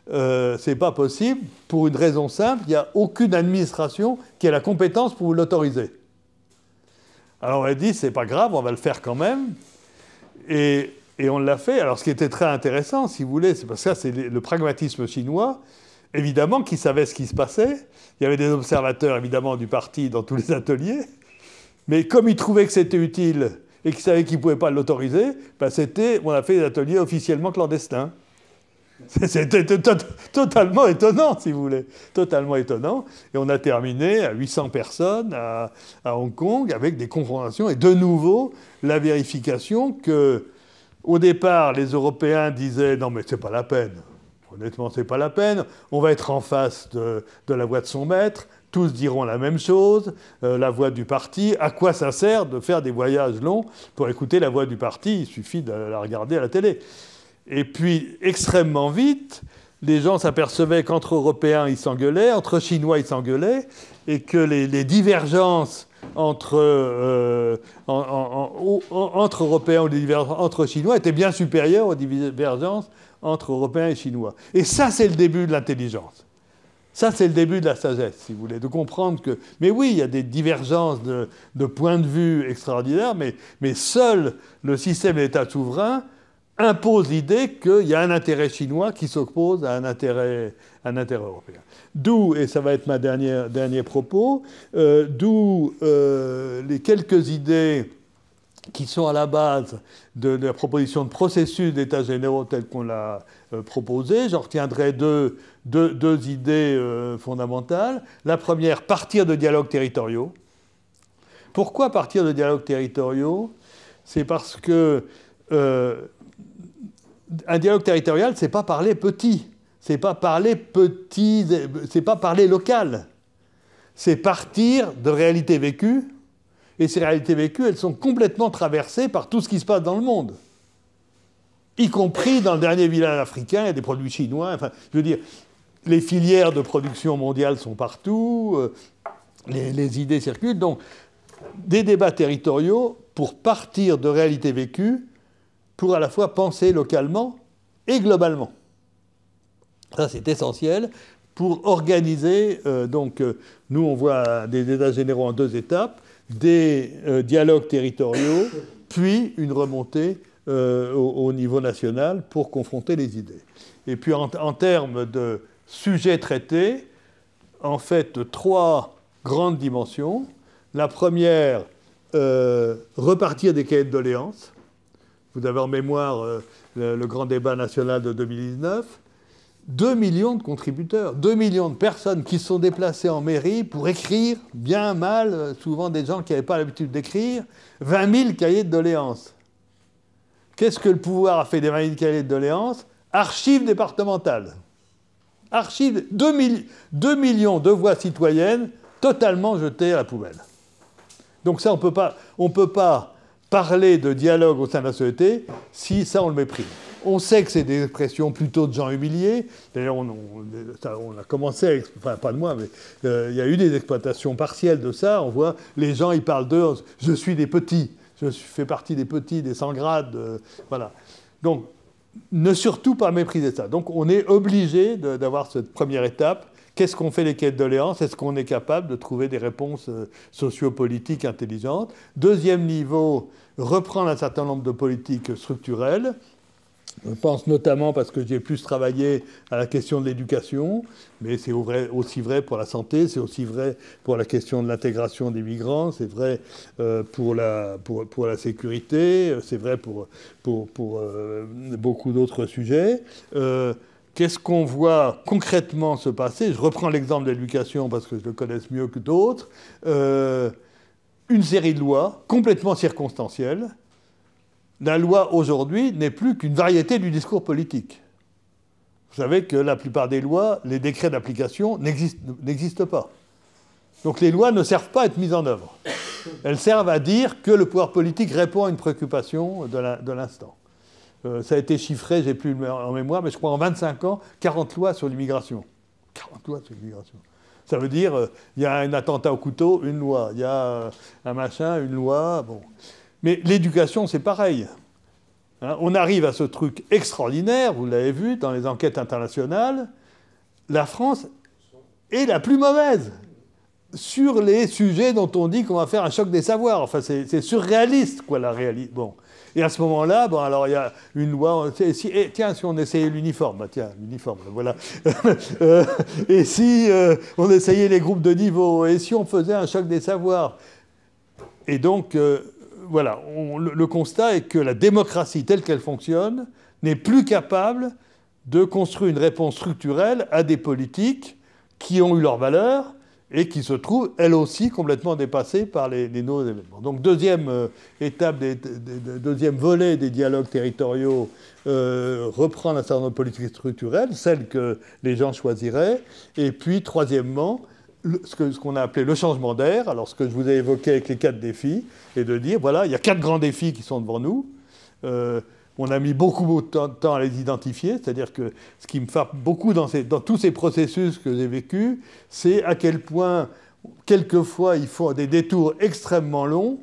C'est pas possible pour une raison simple, il n'y a aucune administration qui a la compétence pour vous l'autoriser. Alors on a dit, c'est pas grave, on va le faire quand même. Et on l'a fait. Alors ce qui était très intéressant, si vous voulez, c'est parce que ça, c'est le pragmatisme chinois, évidemment, qui savait ce qui se passait. Il y avait des observateurs, évidemment, du parti dans tous les ateliers. Mais comme ils trouvaient que c'était utile et qu'ils savaient qu'ils ne pouvaient pas l'autoriser, ben on a fait des ateliers officiellement clandestins. C'était totalement étonnant, si vous voulez. Totalement étonnant. Et on a terminé à 800 personnes à Hong Kong avec des confrontations. Et de nouveau, la vérification que, au départ, les Européens disaient « Non, mais c'est pas la peine. Honnêtement, c'est pas la peine. On va être en face de la voix de son maître. Tous diront la même chose, la voix du parti. À quoi ça sert de faire des voyages longs pour écouter la voix du parti? Il suffit de la regarder à la télé. » Et puis, extrêmement vite, les gens s'apercevaient qu'entre Européens, ils s'engueulaient, entre Chinois, ils s'engueulaient, et que les divergences entre Européens ou les divergences entre Chinois étaient bien supérieures aux divergences entre Européens et Chinois. Et ça, c'est le début de l'intelligence. Ça, c'est le début de la sagesse, si vous voulez, de comprendre que... Mais oui, il y a des divergences de points de vue extraordinaires, mais seul le système d'État souverain impose l'idée qu'il y a un intérêt chinois qui s'oppose à un intérêt européen. D'où, et ça va être ma dernier propos, d'où les quelques idées qui sont à la base de la proposition de processus d'États généraux tel qu'on l'a proposé. J'en retiendrai deux idées fondamentales. La première, partir de dialogues territoriaux. Pourquoi partir de dialogues territoriaux? C'est parce que un dialogue territorial, c'est pas parler petit. C'est pas parler petit, c'est pas parler local. C'est partir de réalités vécues. Et ces réalités vécues, elles sont complètement traversées par tout ce qui se passe dans le monde. Y compris dans le dernier village africain, il y a des produits chinois. Enfin, je veux dire, les filières de production mondiale sont partout, les idées circulent. Donc, des débats territoriaux pour partir de réalités vécues, pour à la fois penser localement et globalement. Ça, c'est essentiel pour organiser. Nous, on voit des états généraux en 2 étapes, des dialogues territoriaux, puis une remontée au niveau national pour confronter les idées. Et puis, en termes de sujets traités, en fait, 3 grandes dimensions. La première, repartir des cahiers de doléances. Vous avez en mémoire le grand débat national de 2019. 2 millions de contributeurs, 2 millions de personnes qui se sont déplacées en mairie pour écrire, bien, mal, souvent des gens qui n'avaient pas l'habitude d'écrire, 20 000 cahiers de doléances. Qu'est-ce que le pouvoir a fait des 20 000 cahiers de doléances? Archives départementales. Archives, 2 millions de voix citoyennes totalement jetées à la poubelle. Donc ça, on ne peut pas parler de dialogue au sein de la société si ça, on le méprise. On sait que c'est des expressions plutôt de gens humiliés. D'ailleurs, on a commencé, enfin pas de moi, mais il y a eu des exploitations partielles de ça. On voit, les gens, ils parlent d'eux, je suis des petits, je fais partie des petits, des sans grades, voilà. Donc, ne surtout pas mépriser ça. Donc, on est obligé d'avoir cette première étape. Qu'est-ce qu'on fait les quêtes de doléances? Est-ce qu'on est capable de trouver des réponses sociopolitiques intelligentes? Deuxième niveau, reprendre un certain nombre de politiques structurelles. Je pense notamment parce que j'ai plus travaillé à la question de l'éducation, mais c'est aussi vrai pour la santé, c'est aussi vrai pour la question de l'intégration des migrants, c'est vrai pour la sécurité, c'est vrai pour beaucoup d'autres sujets. Qu'est-ce qu'on voit concrètement se passer? Je reprends l'exemple de l'éducation parce que je le connais mieux que d'autres. Une série de lois complètement circonstancielles. La loi, aujourd'hui, n'est plus qu'une variété du discours politique. Vous savez que la plupart des lois, les décrets d'application n'existent pas. Donc les lois ne servent pas à être mises en œuvre. Elles servent à dire que le pouvoir politique répond à une préoccupation de l'instant. Ça a été chiffré, j'ai plus en mémoire, mais je crois en 25 ans, 40 lois sur l'immigration. 40 lois sur l'immigration. Ça veut dire, il y a un attentat au couteau, une loi. Il y a un machin, une loi, bon... Mais l'éducation, c'est pareil. Hein, on arrive à ce truc extraordinaire, vous l'avez vu dans les enquêtes internationales, la France est la plus mauvaise sur les sujets dont on dit qu'on va faire un choc des savoirs. Enfin, c'est surréaliste, quoi, la réalité. Bon. Et à ce moment-là, bon, alors il y a une loi... tiens, si on essayait l'uniforme, tiens, l'uniforme, voilà. Et si on essayait les groupes de niveau, et si on faisait un choc des savoirs? Et donc... voilà, le constat est que la démocratie telle qu'elle fonctionne n'est plus capable de construire une réponse structurelle à des politiques qui ont eu leur valeur et qui se trouvent, elles aussi, complètement dépassées par les nouveaux événements. Donc, deuxième étape, deuxième volet des dialogues territoriaux, reprendre un certain nombre de politiques structurelles, celles que les gens choisiraient. Et puis, troisièmement, ce qu'on a appelé le changement d'air, alors ce que je vous ai évoqué avec les 4 défis, et de dire, voilà, il y a 4 grands défis qui sont devant nous. On a mis beaucoup de temps à les identifier, c'est-à-dire que ce qui me frappe beaucoup dans tous ces processus que j'ai vécus, c'est à quel point, quelquefois, il faut des détours extrêmement longs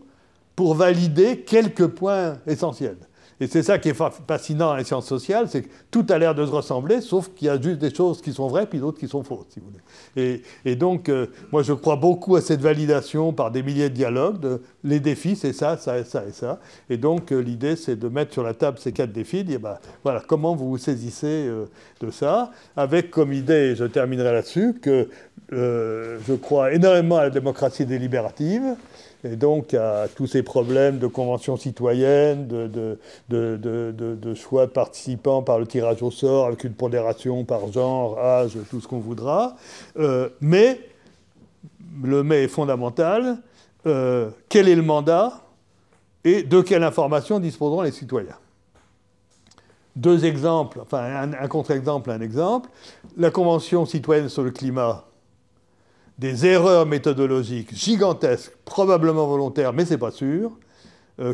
pour valider quelques points essentiels. Et c'est ça qui est fascinant dans les sciences sociales, c'est que tout a l'air de se ressembler, sauf qu'il y a juste des choses qui sont vraies, puis d'autres qui sont fausses, si vous voulez. Et donc, moi, je crois beaucoup à cette validation par des milliers de dialogues. Les défis, c'est ça, ça et ça et ça. Et donc, l'idée, c'est de mettre sur la table ces 4 défis, de dire, ben, voilà, comment vous vous saisissez de ça, avec comme idée, et je terminerai là-dessus, que je crois énormément à la démocratie délibérative, et donc à tous ces problèmes de convention citoyenne, de choix de participants par le tirage au sort, avec une pondération par genre, âge, tout ce qu'on voudra. Mais, le mais est fondamental, quel est le mandat et de quelle information disposeront les citoyens? 2 exemples, enfin un contre-exemple, un exemple. La Convention citoyenne sur le climat, des erreurs méthodologiques gigantesques, probablement volontaires, mais ce n'est pas sûr,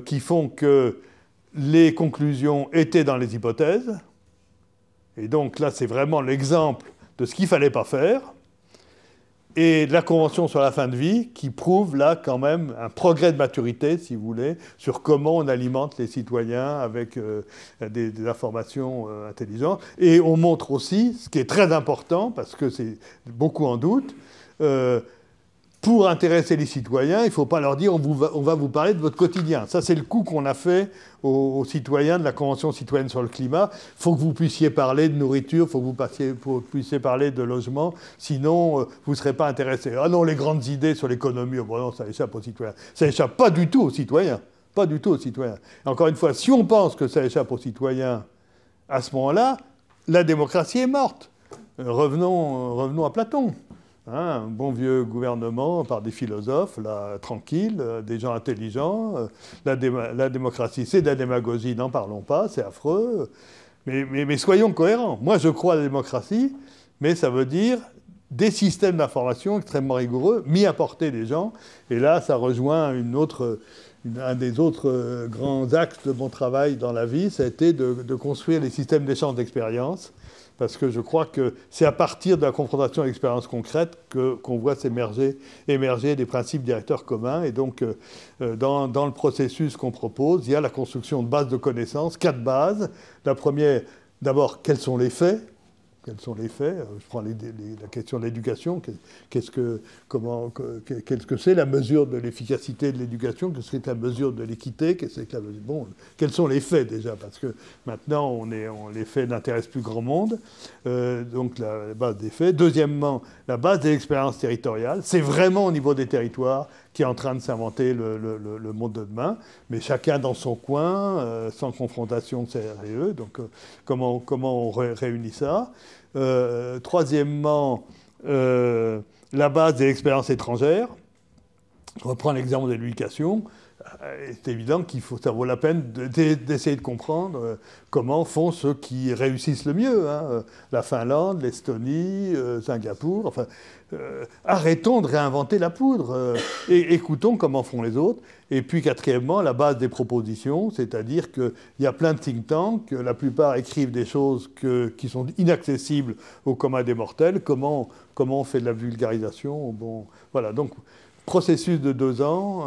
qui font que les conclusions étaient dans les hypothèses. Et donc là, c'est vraiment l'exemple de ce qu'il ne fallait pas faire. Et la Convention sur la fin de vie, qui prouve là quand même un progrès de maturité, si vous voulez, sur comment on alimente les citoyens avec des informations intelligentes. Et on montre aussi, ce qui est très important, parce que c'est beaucoup en doute, pour intéresser les citoyens, il ne faut pas leur dire on va vous parler de votre quotidien. Ça, c'est le coup qu'on a fait aux citoyens de la Convention citoyenne sur le climat. Il faut que vous puissiez parler de nourriture, il faut que vous puissiez parler de logement, sinon vous ne serez pas intéressés. Ah non, les grandes idées sur l'économie, bon, non, ça échappe aux citoyens. Ça échappe pas du tout aux citoyens. Pas du tout aux citoyens. Encore une fois, si on pense que ça échappe aux citoyens, à ce moment-là, la démocratie est morte. Revenons à Platon. Hein, un bon vieux gouvernement par des philosophes, là, tranquilles, des gens intelligents. La démocratie, c'est de la démagogie, n'en parlons pas, c'est affreux. Mais soyons cohérents. Moi, je crois à la démocratie, mais ça veut dire des systèmes d'information extrêmement rigoureux, mis à portée des gens. Et là, ça rejoint un des autres grands axes de mon travail dans la vie, ça a été de construire les systèmes d'échange d'expériences, parce que je crois que c'est à partir de la confrontation d'expériences concrètes qu'on voit émerger des principes directeurs communs. Et donc, dans le processus qu'on propose, il y a la construction de bases de connaissances, 4 bases. La première, d'abord, quels sont les faits ? Quels sont les faits? Je prends la question de l'éducation. Qu'est-ce que c'est la mesure de l'efficacité de l'éducation? Qu'est-ce que c'est la mesure de l'équité? Bon, quels sont les faits déjà? Parce que maintenant, les faits n'intéressent plus grand monde. Donc la base des faits. Deuxièmement, la base des expériences territoriales. C'est vraiment au niveau des territoires qui est en train de s'inventer le monde de demain, mais chacun dans son coin, sans confrontation sérieuse. Donc, comment on réunit ça? Troisièmement, la base des expériences étrangères. Je reprends l'exemple de l'éducation. C'est évident ça vaut la peine d'essayer de comprendre comment font ceux qui réussissent le mieux. Hein. La Finlande, l'Estonie, Singapour. Enfin, arrêtons de réinventer la poudre et écoutons comment font les autres. Et puis, quatrièmement, la base des propositions, c'est-à-dire qu'il y a plein de think tanks, la plupart écrivent des choses qui sont inaccessibles au commun des mortels. Comment on fait de la vulgarisation? Bon, voilà, donc processus de 2 ans,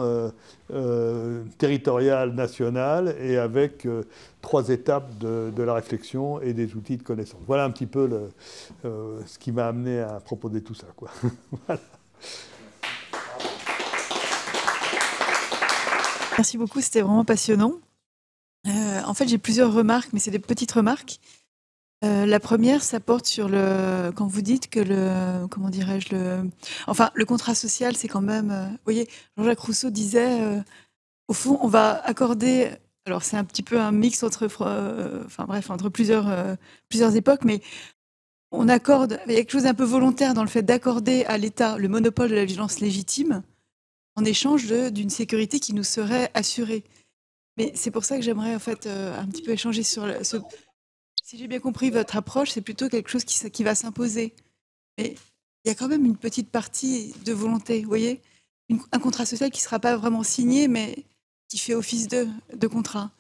territorial, national, et avec 3 étapes de la réflexion et des outils de connaissance. Voilà un petit peu ce qui m'a amené à proposer tout ça, quoi. Voilà. Merci beaucoup, c'était vraiment passionnant. En fait, j'ai plusieurs remarques, mais c'est des petites remarques. La première, ça porte sur quand vous dites que comment dirais-je, le contrat social, c'est quand même, vous voyez, Jean-Jacques Rousseau disait, au fond, on va accorder, alors c'est un petit peu un mix entre plusieurs époques, mais il y a quelque chose d'un peu volontaire dans le fait d'accorder à l'État le monopole de la violence légitime en échange d'une sécurité qui nous serait assurée. Mais c'est pour ça que j'aimerais en fait un petit peu échanger sur Si j'ai bien compris votre approche, c'est plutôt quelque chose qui va s'imposer. Mais il y a quand même une petite partie de volonté, vous voyez, un contrat social qui ne sera pas vraiment signé, mais qui fait office de contrat.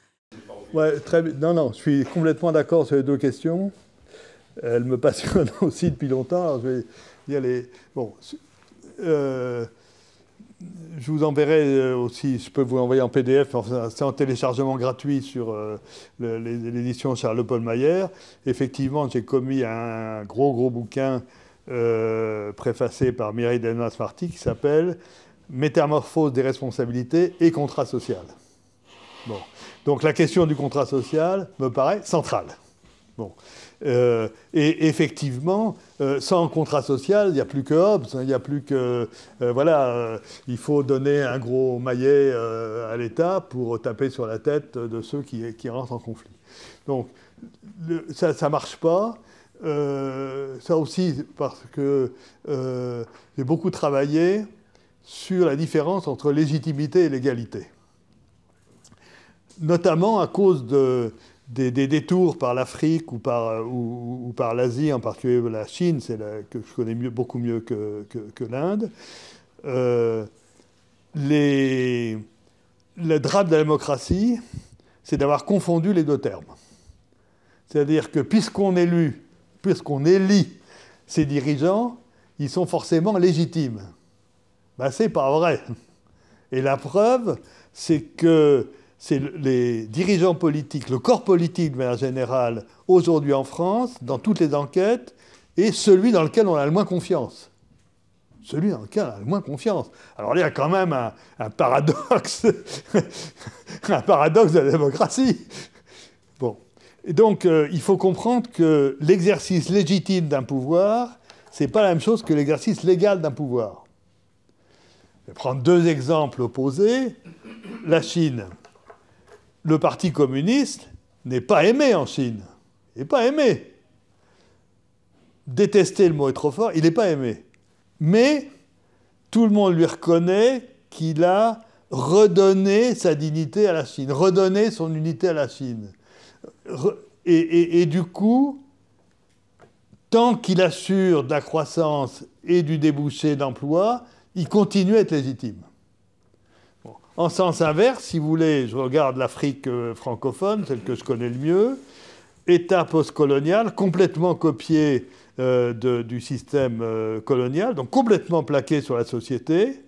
Ouais, très bien. Non, je suis complètement d'accord sur les 2 questions. Elles me passionnent aussi depuis longtemps. Alors je vais y aller. Bon, je vous enverrai aussi, je peux vous envoyer en PDF, enfin, c'est en téléchargement gratuit sur l'édition Charles-Paul Mayer. Effectivement, j'ai commis un gros bouquin préfacé par Mireille Delmas-Marty qui s'appelle « Métamorphose des responsabilités et contrat social ». Bon. Donc la question du contrat social me paraît centrale. Bon. Et effectivement, sans contrat social, il n'y a plus que Hobbes, il n'y a plus que... il faut donner un gros maillet à l'État pour taper sur la tête de ceux qui rentrent en conflit. Donc, ça ne marche pas. Ça aussi, parce que j'ai beaucoup travaillé sur la différence entre légitimité et légalité. Notamment à cause des détours par l'Afrique ou par l'Asie, en particulier la Chine, que je connais beaucoup mieux que l'Inde. Le drame de la démocratie, c'est d'avoir confondu les 2 termes. C'est-à-dire que puisqu'on élit ces dirigeants, ils sont forcément légitimes. Ben, c'est pas vrai. Et la preuve, c'est que c'est les dirigeants politiques, le corps politique de manière générale, aujourd'hui en France, dans toutes les enquêtes, est celui dans lequel on a le moins confiance. Celui dans lequel on a le moins confiance. Alors là, il y a quand même un paradoxe, un paradoxe de la démocratie. Bon. Et donc, il faut comprendre que l'exercice légitime d'un pouvoir, ce n'est pas la même chose que l'exercice légal d'un pouvoir. Je vais prendre 2 exemples opposés. La Chine. Le Parti communiste n'est pas aimé en Chine. Il n'est pas aimé. Détester, le mot est trop fort, il n'est pas aimé. Mais tout le monde lui reconnaît qu'il a redonné sa dignité à la Chine, redonné son unité à la Chine. Et du coup, tant qu'il assure de la croissance et du débouché d'emploi, il continue à être légitime. Bon. En sens inverse, si vous voulez, je regarde l'Afrique francophone, celle que je connais le mieux, État postcolonial, complètement copié du système colonial, donc complètement plaqué sur la société.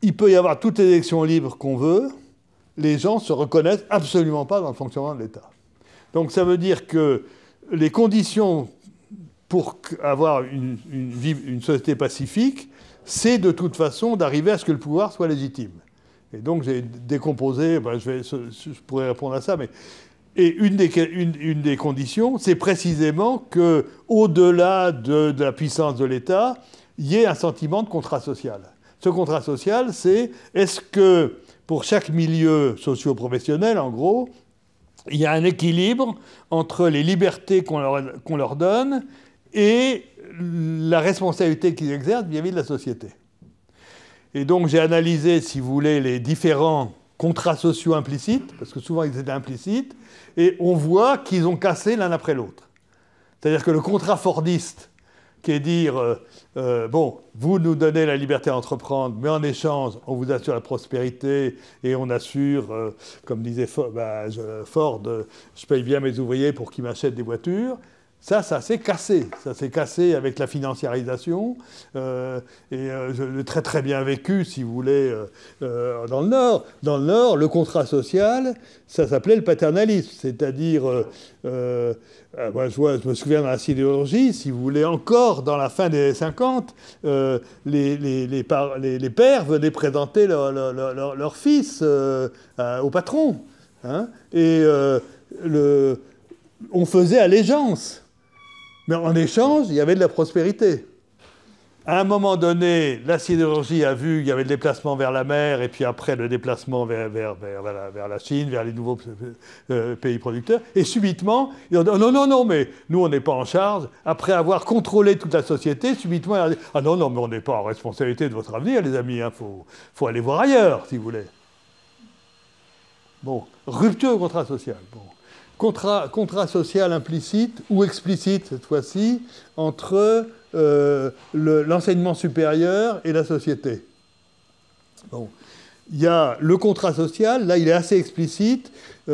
Il peut y avoir toutes les élections libres qu'on veut, les gens ne se reconnaissent absolument pas dans le fonctionnement de l'État. Donc ça veut dire que les conditions pour avoir une société pacifique, c'est de toute façon d'arriver à ce que le pouvoir soit légitime. Et donc j'ai décomposé, je pourrais répondre à ça, mais et une des conditions, c'est précisément qu'au-delà de la puissance de l'État, il y ait un sentiment de contrat social. Ce contrat social, c'est est-ce que pour chaque milieu socio-professionnel, en gros, il y a un équilibre entre les libertés qu'on leur donne et la responsabilité qu'ils exercent vis-à-vis de la société. Et donc j'ai analysé, si vous voulez, les différents contrats sociaux implicites, parce que souvent ils étaient implicites, et on voit qu'ils ont cassé l'un après l'autre. C'est-à-dire que le contrat fordiste, qui est dire, bon, vous nous donnez la liberté d'entreprendre, mais en échange, on vous assure la prospérité et on assure, comme disait Ford, je paye bien mes ouvriers pour qu'ils m'achètent des voitures. Ça s'est cassé. Ça s'est cassé avec la financiarisation. Je l'ai très très bien vécu, si vous voulez, dans le Nord. Dans le Nord, le contrat social, ça s'appelait le paternalisme. C'est-à-dire, moi, je me souviens dans la sidérurgie, si vous voulez, encore dans la fin des années 50, les pères venaient présenter leur fils au patron. Hein, et on faisait allégeance. Mais en échange, il y avait de la prospérité. À un moment donné, la sidérurgie a vu qu'il y avait le déplacement vers la mer, et puis après le déplacement vers la Chine, vers les nouveaux pays producteurs. Et subitement, ils ont dit « Non, mais nous, on n'est pas en charge. » Après avoir contrôlé toute la société, subitement, ils ont dit « Ah non, mais on n'est pas en responsabilité de votre avenir, les amis. Hein, faut aller voir ailleurs, si vous voulez. » Bon, rupture au contrat social. Bon. Contrat social implicite ou explicite, cette fois-ci, entre l'enseignement supérieur et la société. Bon. Il y a le contrat social, là, il est assez explicite. Il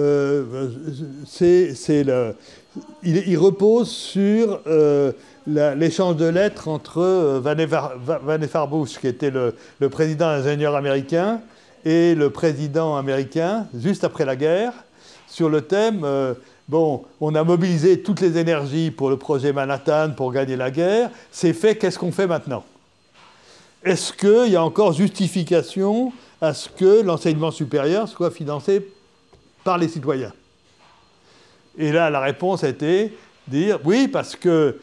repose sur l'échange de lettres entre Vannevar Bush, qui était le président ingénieur américain, et le président américain, juste après la guerre, sur le thème, on a mobilisé toutes les énergies pour le projet Manhattan pour gagner la guerre, c'est fait, qu'est-ce qu'on fait maintenant? Est-ce qu'il y a encore justification à ce que l'enseignement supérieur soit financé par les citoyens? Et là, la réponse a été de dire oui, parce que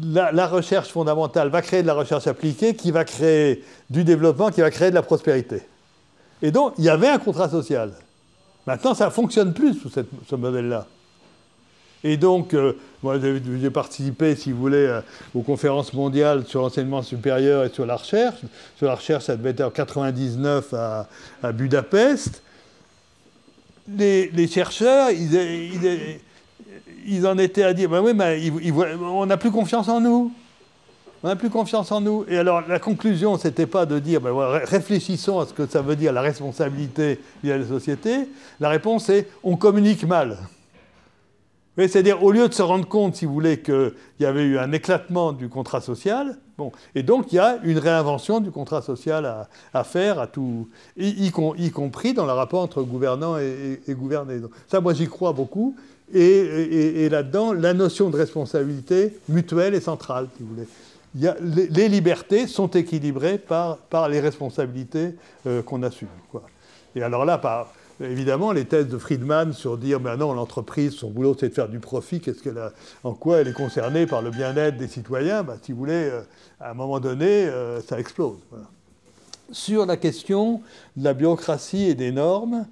la recherche fondamentale va créer de la recherche appliquée qui va créer du développement, qui va créer de la prospérité. Et donc, il y avait un contrat social. Maintenant, ça ne fonctionne plus sous ce modèle-là. Et donc, moi, j'ai participé, si vous voulez, aux conférences mondiales sur l'enseignement supérieur et sur la recherche. Sur la recherche, ça devait être en 1999 à Budapest. Les chercheurs, ils en étaient à dire, ben oui, mais on n'a plus confiance en nous. On n'a plus confiance en nous. Et alors, la conclusion, ce n'était pas de dire, ben, réfléchissons à ce que ça veut dire la responsabilité vis-à-vis de la société. La réponse est, on communique mal. C'est-à-dire, au lieu de se rendre compte, si vous voulez, qu'il y avait eu un éclatement du contrat social, et donc il y a une réinvention du contrat social à faire, à tout, y compris dans le rapport entre gouvernants et gouvernés. Donc, ça, moi, j'y crois beaucoup. Et là-dedans, la notion de responsabilité mutuelle est centrale, si vous voulez. Les libertés sont équilibrées par les responsabilités qu'on assume, quoi. Et alors là, évidemment, les thèses de Friedman sur dire « non, l'entreprise, son boulot, c'est de faire du profit, en quoi elle est concernée par le bien-être des citoyens ?» Si vous voulez, à un moment donné, ça explose. Voilà. Sur la question de la bureaucratie et des normes,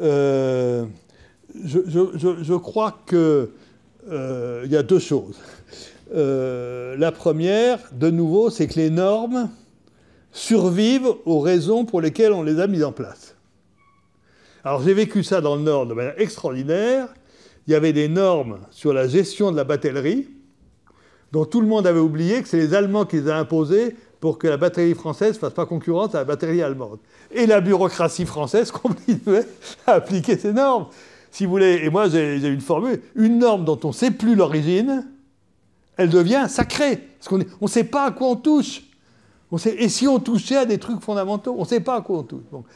je crois qu'il y a deux choses. La première, de nouveau, c'est que les normes survivent aux raisons pour lesquelles on les a mises en place. Alors j'ai vécu ça dans le Nord de manière extraordinaire. il y avait des normes sur la gestion de la batellerie, dont tout le monde avait oublié que c'est les Allemands qui les ont imposées pour que la batterie française ne fasse pas concurrence à la batterie allemande. Et la bureaucratie française continuait à appliquer ces normes. Si vous voulez, et moi j'ai une formule, une norme dont on ne sait plus l'origine, elle devient sacrée. Parce qu'on ne sait pas à quoi on touche. Et si on touchait à des trucs fondamentaux, on ne sait pas à quoi on touche. Donc,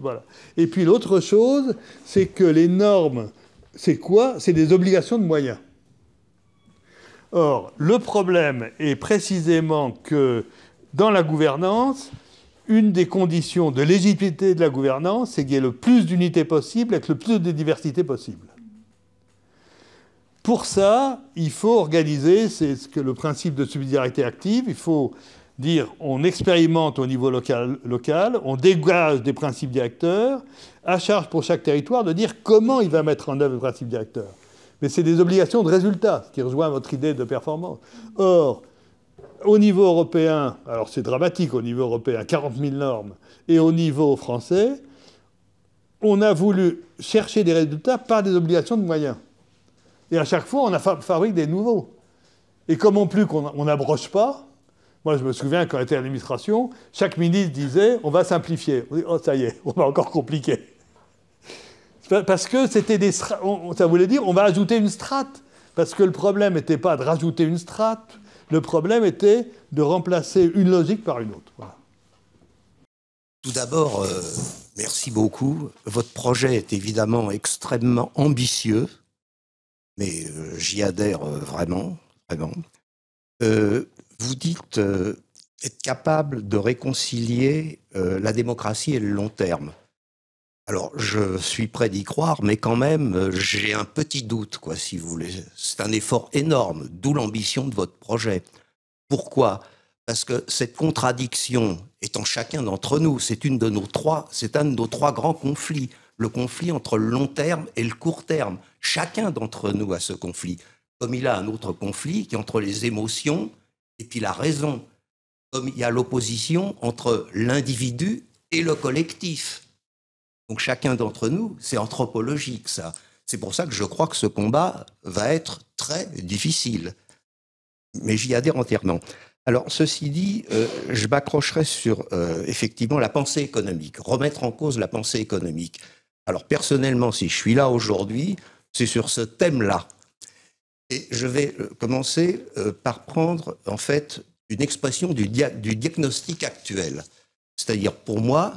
voilà. Et puis l'autre chose, c'est que les normes, c'est quoi? C'est des obligations de moyens. Or, le problème est précisément que dans la gouvernance, une des conditions de légitimité de la gouvernance, c'est qu'il y ait le plus d'unité possible avec le plus de diversité possible. Pour ça, il faut organiser, c'est ce que le principe de subsidiarité active, il faut dire on expérimente au niveau local, on dégage des principes directeurs, à charge pour chaque territoire de dire comment il va mettre en œuvre le principe directeur. Mais c'est des obligations de résultat, ce qui rejoint votre idée de performance. Or, au niveau européen, alors c'est dramatique au niveau européen, 40 000 normes, et au niveau français, on a voulu chercher des résultats par des obligations de moyens. Et à chaque fois, on fabrique des nouveaux. Et comme non plus qu'on n'abroge pas, moi je me souviens quand j'étais à l'administration, chaque ministre disait on va simplifier. On dit oh ça y est, on va encore compliquer. Parce que c'était ça voulait dire on va ajouter une strate. Parce que le problème n'était pas de rajouter une strate, le problème était de remplacer une logique par une autre. Voilà. Tout d'abord, merci beaucoup. Votre projet est évidemment extrêmement ambitieux, mais j'y adhère vraiment, vraiment. Vous dites être capable de réconcilier la démocratie et le long terme. Alors, je suis prêt d'y croire, mais quand même, j'ai un petit doute, quoi, si vous voulez. C'est un effort énorme, d'où l'ambition de votre projet. Pourquoi ? Parce que cette contradiction est en chacun d'entre nous. C'est un de nos trois grands conflits. Le conflit entre le long terme et le court terme. Chacun d'entre nous a ce conflit. Comme il a un autre conflit qui est entre les émotions et puis la raison. Comme il y a l'opposition entre l'individu et le collectif. Donc chacun d'entre nous, c'est anthropologique ça. C'est pour ça que je crois que ce combat va être très difficile. Mais j'y adhère entièrement. Alors ceci dit, je m'accrocherai sur effectivement la pensée économique, remettre en cause la pensée économique. Alors personnellement, si je suis là aujourd'hui, c'est sur ce thème-là. Et je vais commencer par prendre en fait une expression du diagnostic actuel. C'est-à-dire pour moi,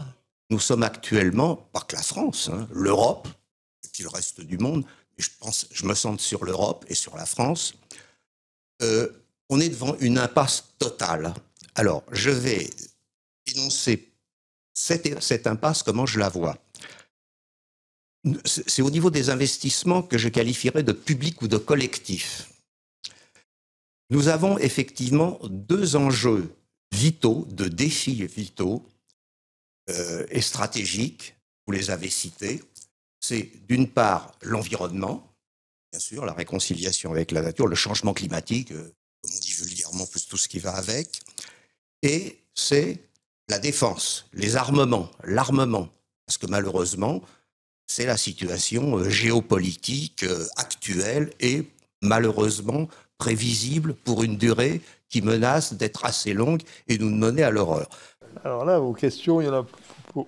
nous sommes actuellement, pas que la France, hein, l'Europe, et puis le reste du monde, mais je me centre sur l'Europe et sur la France, on est devant une impasse totale. Alors, je vais énoncer cette impasse, comment je la vois. C'est au niveau des investissements que je qualifierais de public ou de collectif. Nous avons effectivement deux enjeux vitaux, de défis vitaux, et stratégiques, vous les avez cités, c'est d'une part l'environnement, bien sûr, la réconciliation avec la nature, le changement climatique, comme on dit vulgairement, plus tout ce qui va avec, et c'est la défense, les armements, l'armement, parce que malheureusement, c'est la situation géopolitique actuelle et malheureusement prévisible pour une durée qui menace d'être assez longue et nous mener à l'horreur. Alors là, vos questions, il y en a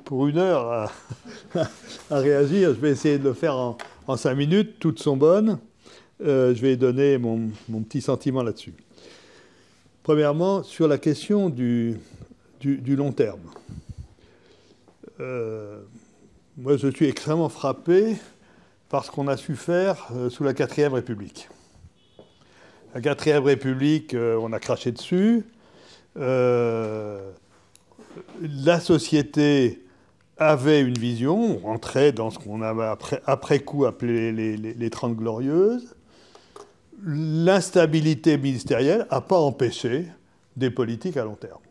pour une heure à réagir. Je vais essayer de le faire en 5 minutes. Toutes sont bonnes. Je vais donner mon petit sentiment là-dessus. Premièrement, sur la question du long terme. Moi, je suis extrêmement frappé par ce qu'on a su faire sous la 4e République. La 4e République, on a craché dessus. La société avait une vision, on rentrait dans ce qu'on avait après coup appelé les 30 Glorieuses. L'instabilité ministérielle n'a pas empêché des politiques à long terme.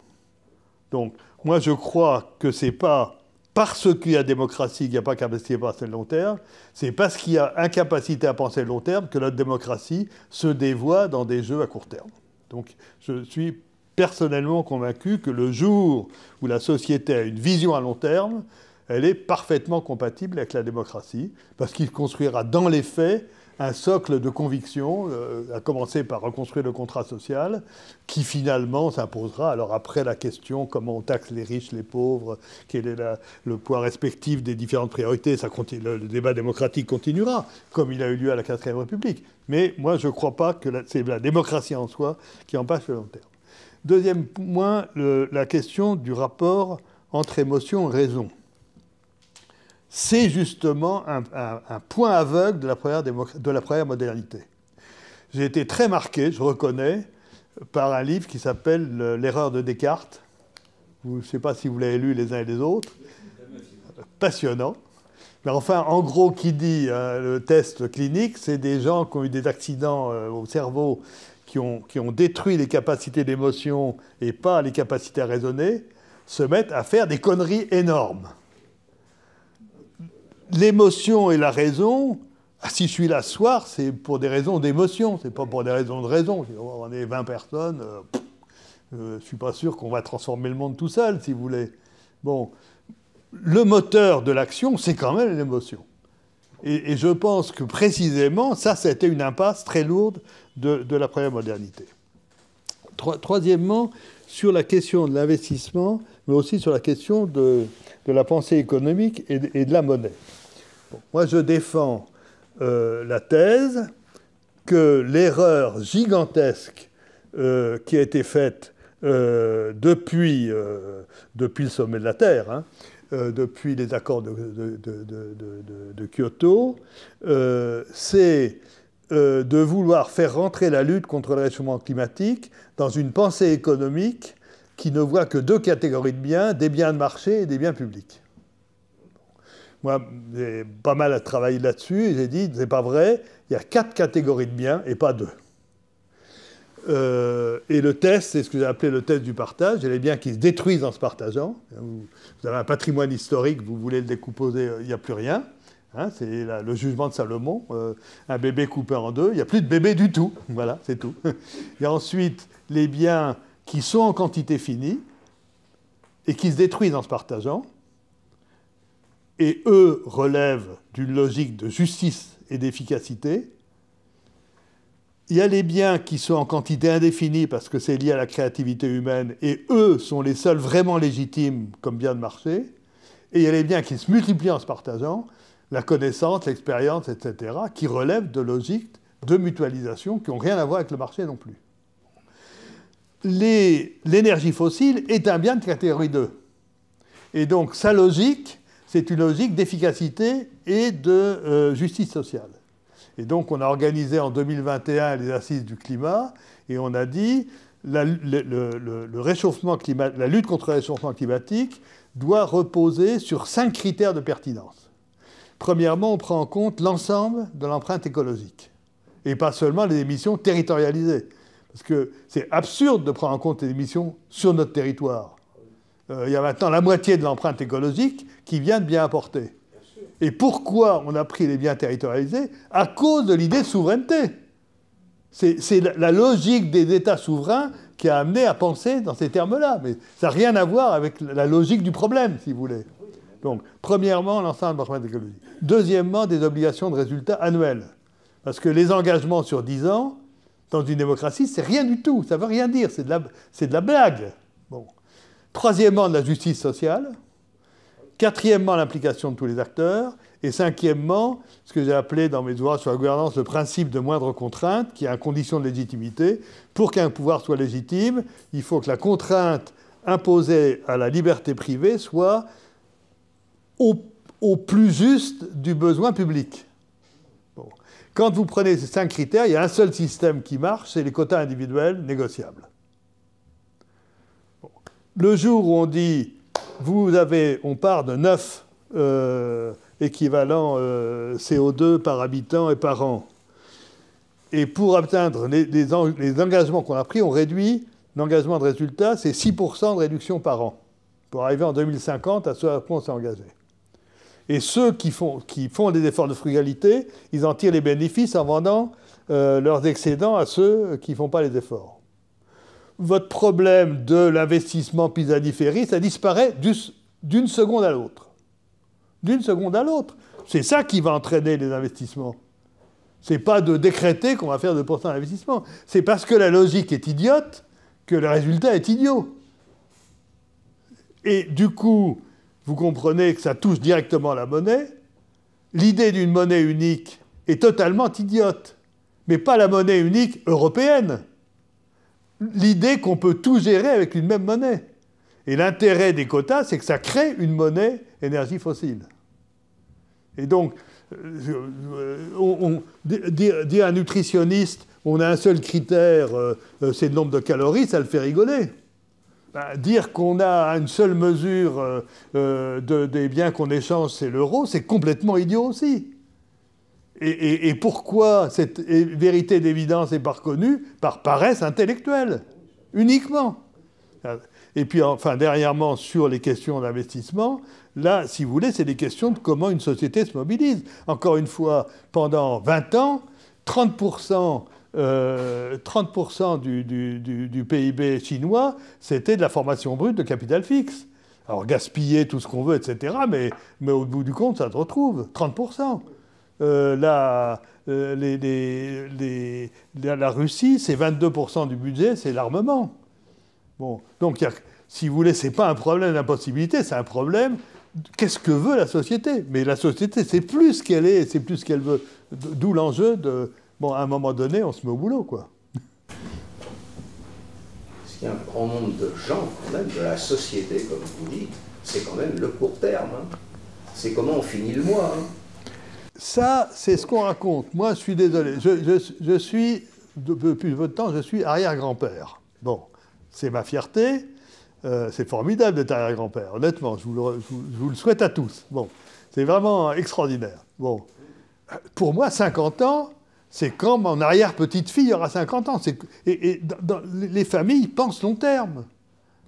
Donc, moi, je crois que ce n'est pas parce qu'il y a démocratie qu'il n'y a pas capacité à penser le long terme, c'est parce qu'il y a incapacité à penser le long terme que notre démocratie se dévoie dans des jeux à court terme. Donc, je suis personnellement convaincu que le jour où la société a une vision à long terme, elle est parfaitement compatible avec la démocratie, parce qu'il construira dans les faits un socle de conviction, à commencer par reconstruire le contrat social, qui finalement s'imposera. Alors après, la question, comment on taxe les riches, les pauvres, quel est le poids respectif des différentes priorités, le débat démocratique continuera, comme il a eu lieu à la 4e République. Mais moi, je ne crois pas que c'est la démocratie en soi qui empêche le long terme. Deuxième point, la question du rapport entre émotion et raison. C'est justement un point aveugle de la première modernité. J'ai été très marqué, je reconnais, par un livre qui s'appelle L'erreur de Descartes. Je ne sais pas si vous l'avez lu les uns et les autres. Passionnant. Mais enfin, en gros, qui dit le test clinique, c'est des gens qui ont eu des accidents au cerveau qui ont détruit les capacités d'émotion et pas les capacités à raisonner, se mettent à faire des conneries énormes. L'émotion et la raison, si je suis là ce soir, c'est pour des raisons d'émotion, c'est pas pour des raisons de raison. On est 20 personnes, je ne suis pas sûr qu'on va transformer le monde tout seul, si vous voulez. Bon, le moteur de l'action, c'est quand même l'émotion. Et je pense que précisément, ça a été une impasse très lourde de la première modernité. Troisièmement, sur la question de l'investissement, mais aussi sur la question de la pensée économique et de la monnaie. Bon, moi, je défends la thèse que l'erreur gigantesque qui a été faite depuis le sommet de la Terre, depuis les accords de Kyoto, c'est de vouloir faire rentrer la lutte contre le réchauffement climatique dans une pensée économique qui ne voit que deux catégories de biens, des biens de marché et des biens publics. Moi, j'ai pas mal travaillé là-dessus et j'ai dit, c'est pas vrai, il y a 4 catégories de biens et pas 2. Et le test, c'est ce que j'ai appelé le test du partage. Il y a les biens qui se détruisent en se partageant. Vous avez un patrimoine historique, vous voulez le décomposer, il n'y a plus rien. Hein, c'est le jugement de Salomon. Un bébé coupé en deux, il n'y a plus de bébé du tout. Voilà, c'est tout. Il y a ensuite les biens qui sont en quantité finie et qui se détruisent en se partageant. Et eux relèvent d'une logique de justice et d'efficacité. Il y a les biens qui sont en quantité indéfinie parce que c'est lié à la créativité humaine, et eux sont les seuls vraiment légitimes comme biens de marché. Et il y a les biens qui se multiplient en se partageant, la connaissance, l'expérience, etc., qui relèvent de logiques de mutualisation qui n'ont rien à voir avec le marché non plus. L'énergie fossile est un bien de catégorie 2. Et donc sa logique, c'est une logique d'efficacité et de justice sociale. Et donc, on a organisé en 2021 les assises du climat, et on a dit le réchauffement climatique, la lutte contre le réchauffement climatique doit reposer sur 5 critères de pertinence. Premièrement, on prend en compte l'ensemble de l'empreinte écologique, et pas seulement les émissions territorialisées. Parce que c'est absurde de prendre en compte les émissions sur notre territoire. Il y a maintenant la moitié de l'empreinte écologique qui vient de biens importés. Et pourquoi on a pris les biens territorialisés? À cause de l'idée de souveraineté. C'est la logique des États souverains qui a amené à penser dans ces termes-là. Mais ça n'a rien à voir avec la logique du problème, si vous voulez. Donc, premièrement, l'ensemble de l'empreinte écologique. Deuxièmement, des obligations de résultats annuels. Parce que les engagements sur 10 ans, dans une démocratie, c'est rien du tout. Ça ne veut rien dire. C'est de la blague. Bon. Troisièmement, de la justice sociale. Quatrièmement, l'implication de tous les acteurs. Et cinquièmement, ce que j'ai appelé dans mes ouvrages sur la gouvernance le principe de moindre contrainte, qui est une condition de légitimité. Pour qu'un pouvoir soit légitime, il faut que la contrainte imposée à la liberté privée soit au plus juste du besoin public. Bon. Quand vous prenez ces 5 critères, il y a un seul système qui marche, c'est les quotas individuels négociables. Bon. Le jour où on dit... on part de 9 équivalents CO2 par habitant et par an. Et pour atteindre les engagements qu'on a pris, on réduit l'engagement de résultat, c'est 6% de réduction par an, pour arriver en 2050 à ce à quoi on s'est engagé. Et ceux qui font des efforts de frugalité, ils en tirent les bénéfices en vendant leurs excédents à ceux qui ne font pas les efforts. Votre problème de l'investissement Pisani-Ferry, ça disparaît d'une seconde à l'autre. D'une seconde à l'autre. C'est ça qui va entraîner les investissements. C'est pas de décréter qu'on va faire 2% d'investissement. C'est parce que la logique est idiote que le résultat est idiot. Et du coup, vous comprenez que ça touche directement la monnaie. L'idée d'une monnaie unique est totalement idiote. Mais pas la monnaie unique européenne. L'idée qu'on peut tout gérer avec une même monnaie. Et l'intérêt des quotas, c'est que ça crée une monnaie énergie fossile. Et donc, dire à un nutritionniste, on a un seul critère, c'est le nombre de calories, ça le fait rigoler. Dire qu'on a une seule mesure des biens qu'on échange, c'est l'euro, c'est complètement idiot aussi. Et pourquoi cette vérité d'évidence n'est pas reconnue? Par paresse intellectuelle, uniquement. Et puis, enfin, dernièrement, sur les questions d'investissement, là, si vous voulez, c'est des questions de comment une société se mobilise. Encore une fois, pendant 20 ans, 30% du PIB chinois, c'était de la formation brute de capital fixe. Alors, gaspiller tout ce qu'on veut, etc., mais au bout du compte, ça se retrouve, 30%. La Russie, c'est 22% du budget, c'est l'armement. Bon, donc, si vous voulez, ce n'est pas un problème d'impossibilité, c'est un problème. Qu'est-ce que veut la société? Mais la société, c'est plus ce qu'elle est, c'est plus ce qu'elle veut. D'où l'enjeu de, bon, à un moment donné, on se met au boulot, quoi. Parce qu'il y a un grand nombre de gens, quand même, de la société, comme vous dites, c'est quand même le court terme. Hein. C'est comment on finit le mois. Hein. Ça, c'est ce qu'on raconte. Moi, je suis désolé. Je suis, depuis votre temps, je suis arrière-grand-père. Bon, c'est ma fierté. C'est formidable d'être arrière-grand-père, honnêtement. Je vous le souhaite à tous. Bon, c'est vraiment extraordinaire. Bon, pour moi, 50 ans, c'est quand mon arrière-petite-fille aura 50 ans. Les familles pensent long terme.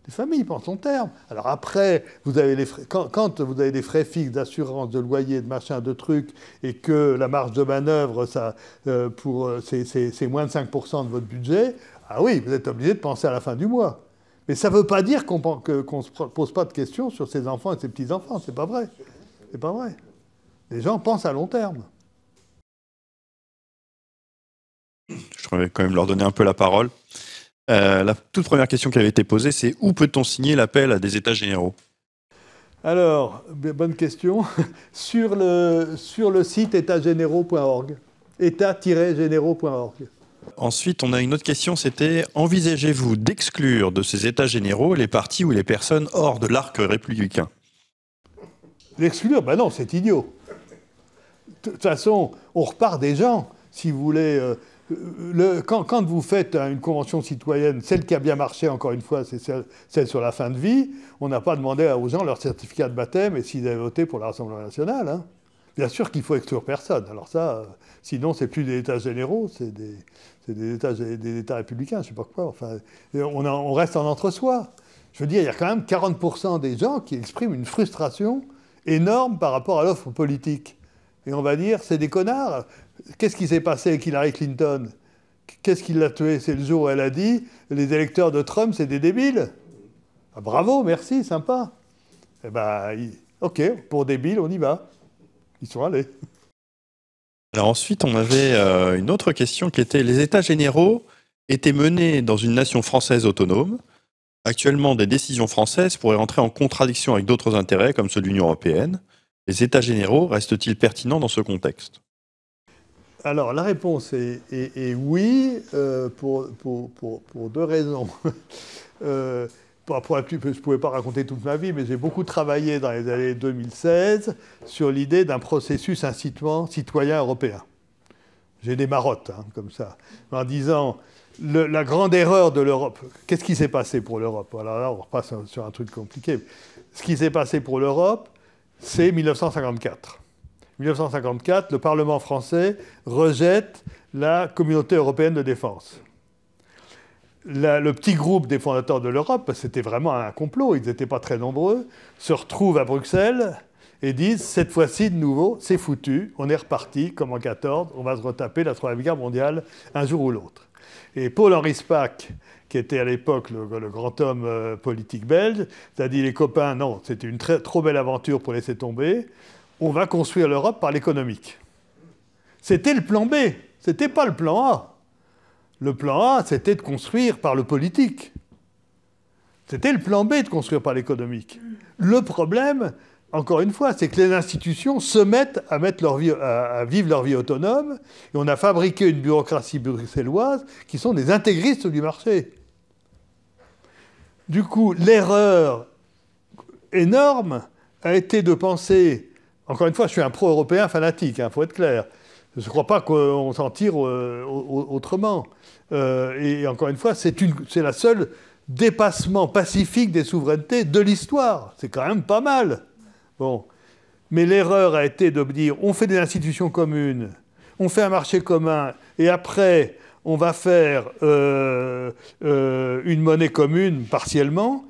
Les familles pensent long terme. Alors après, vous avez les frais, quand vous avez des frais fixes d'assurance, de loyer, de machin, de trucs, et que la marge de manœuvre, c'est moins de 5% de votre budget, ah oui, vous êtes obligé de penser à la fin du mois. Mais ça ne veut pas dire qu'on ne se pose pas de questions sur ses enfants et ses petits-enfants. C'est pas vrai. C'est pas vrai. Les gens pensent à long terme. Je vais quand même leur donner un peu la parole. La toute première question qui avait été posée, c'est où peut-on signer l'appel à des états généraux? Alors, bonne question. Sur le site étatsgénéraux.org. états-généraux.org. Ensuite, on a une autre question, c'était « Envisagez-vous d'exclure de ces états généraux les partis ou les personnes hors de l'arc républicain ?» L'exclure? Ben non, c'est idiot. De toute façon, on repart des gens, si vous voulez. Quand vous faites une convention citoyenne, celle qui a bien marché, encore une fois, c'est celle sur la fin de vie, on n'a pas demandé aux gens leur certificat de baptême et s'ils avaient voté pour le Rassemblement national. Hein. Bien sûr qu'il faut exclure personne. Alors ça, sinon, c'est plus des États généraux, c'est des États républicains, je ne sais pas quoi. Enfin, on reste en entre-soi. Je veux dire, il y a quand même 40% des gens qui expriment une frustration énorme par rapport à l'offre politique. Et on va dire, c'est des connards. Qu'est-ce qui s'est passé avec Hillary Clinton? Qu'est-ce qui l'a tué? C'est le jour où elle a dit « Les électeurs de Trump, c'est des débiles ». Ah, bravo, merci, sympa. Eh ben, OK, pour débiles, on y va. Ils sont allés. Alors ensuite, on avait une autre question qui était « Les états généraux étaient menés dans une nation française autonome. Actuellement, des décisions françaises pourraient entrer en contradiction avec d'autres intérêts, comme ceux de l'Union européenne. Les états généraux restent-ils pertinents dans ce contexte ?» Alors, la réponse est oui, pour deux raisons. Je ne pouvais pas raconter toute ma vie, mais j'ai beaucoup travaillé dans les années 2016 sur l'idée d'un processus incitement citoyen européen. J'ai des marottes, hein, comme ça, en disant la grande erreur de l'Europe. Qu'est-ce qui s'est passé pour l'Europe? Alors là, on repasse sur un truc compliqué. Ce qui s'est passé pour l'Europe, c'est 1954. 1954, le Parlement français rejette la Communauté européenne de défense. Le petit groupe des fondateurs de l'Europe, c'était vraiment un complot, ils n'étaient pas très nombreux, se retrouvent à Bruxelles et disent « Cette fois-ci, de nouveau, c'est foutu, on est reparti, comme en 14, on va se retaper la Troisième Guerre mondiale un jour ou l'autre. » Et Paul-Henri Spaak, qui était à l'époque le grand homme politique belge, a dit « Les copains, non, c'était une trop belle aventure pour laisser tomber. On va construire l'Europe par l'économique. » C'était le plan B, c'était pas le plan A. Le plan A, c'était de construire par le politique. C'était le plan B de construire par l'économique. Le problème, encore une fois, c'est que les institutions se mettent à vivre leur vie autonome, et on a fabriqué une bureaucratie bruxelloise qui sont des intégristes du marché. Du coup, l'erreur énorme a été de penser, encore une fois, je suis un pro-européen fanatique, il faut être clair. Je ne crois pas qu'on s'en tire autrement. Et encore une fois, c'est la seule dépassement pacifique des souverainetés de l'histoire. C'est quand même pas mal. Bon. Mais l'erreur a été de dire, on fait des institutions communes, on fait un marché commun, et après, on va faire une monnaie commune partiellement,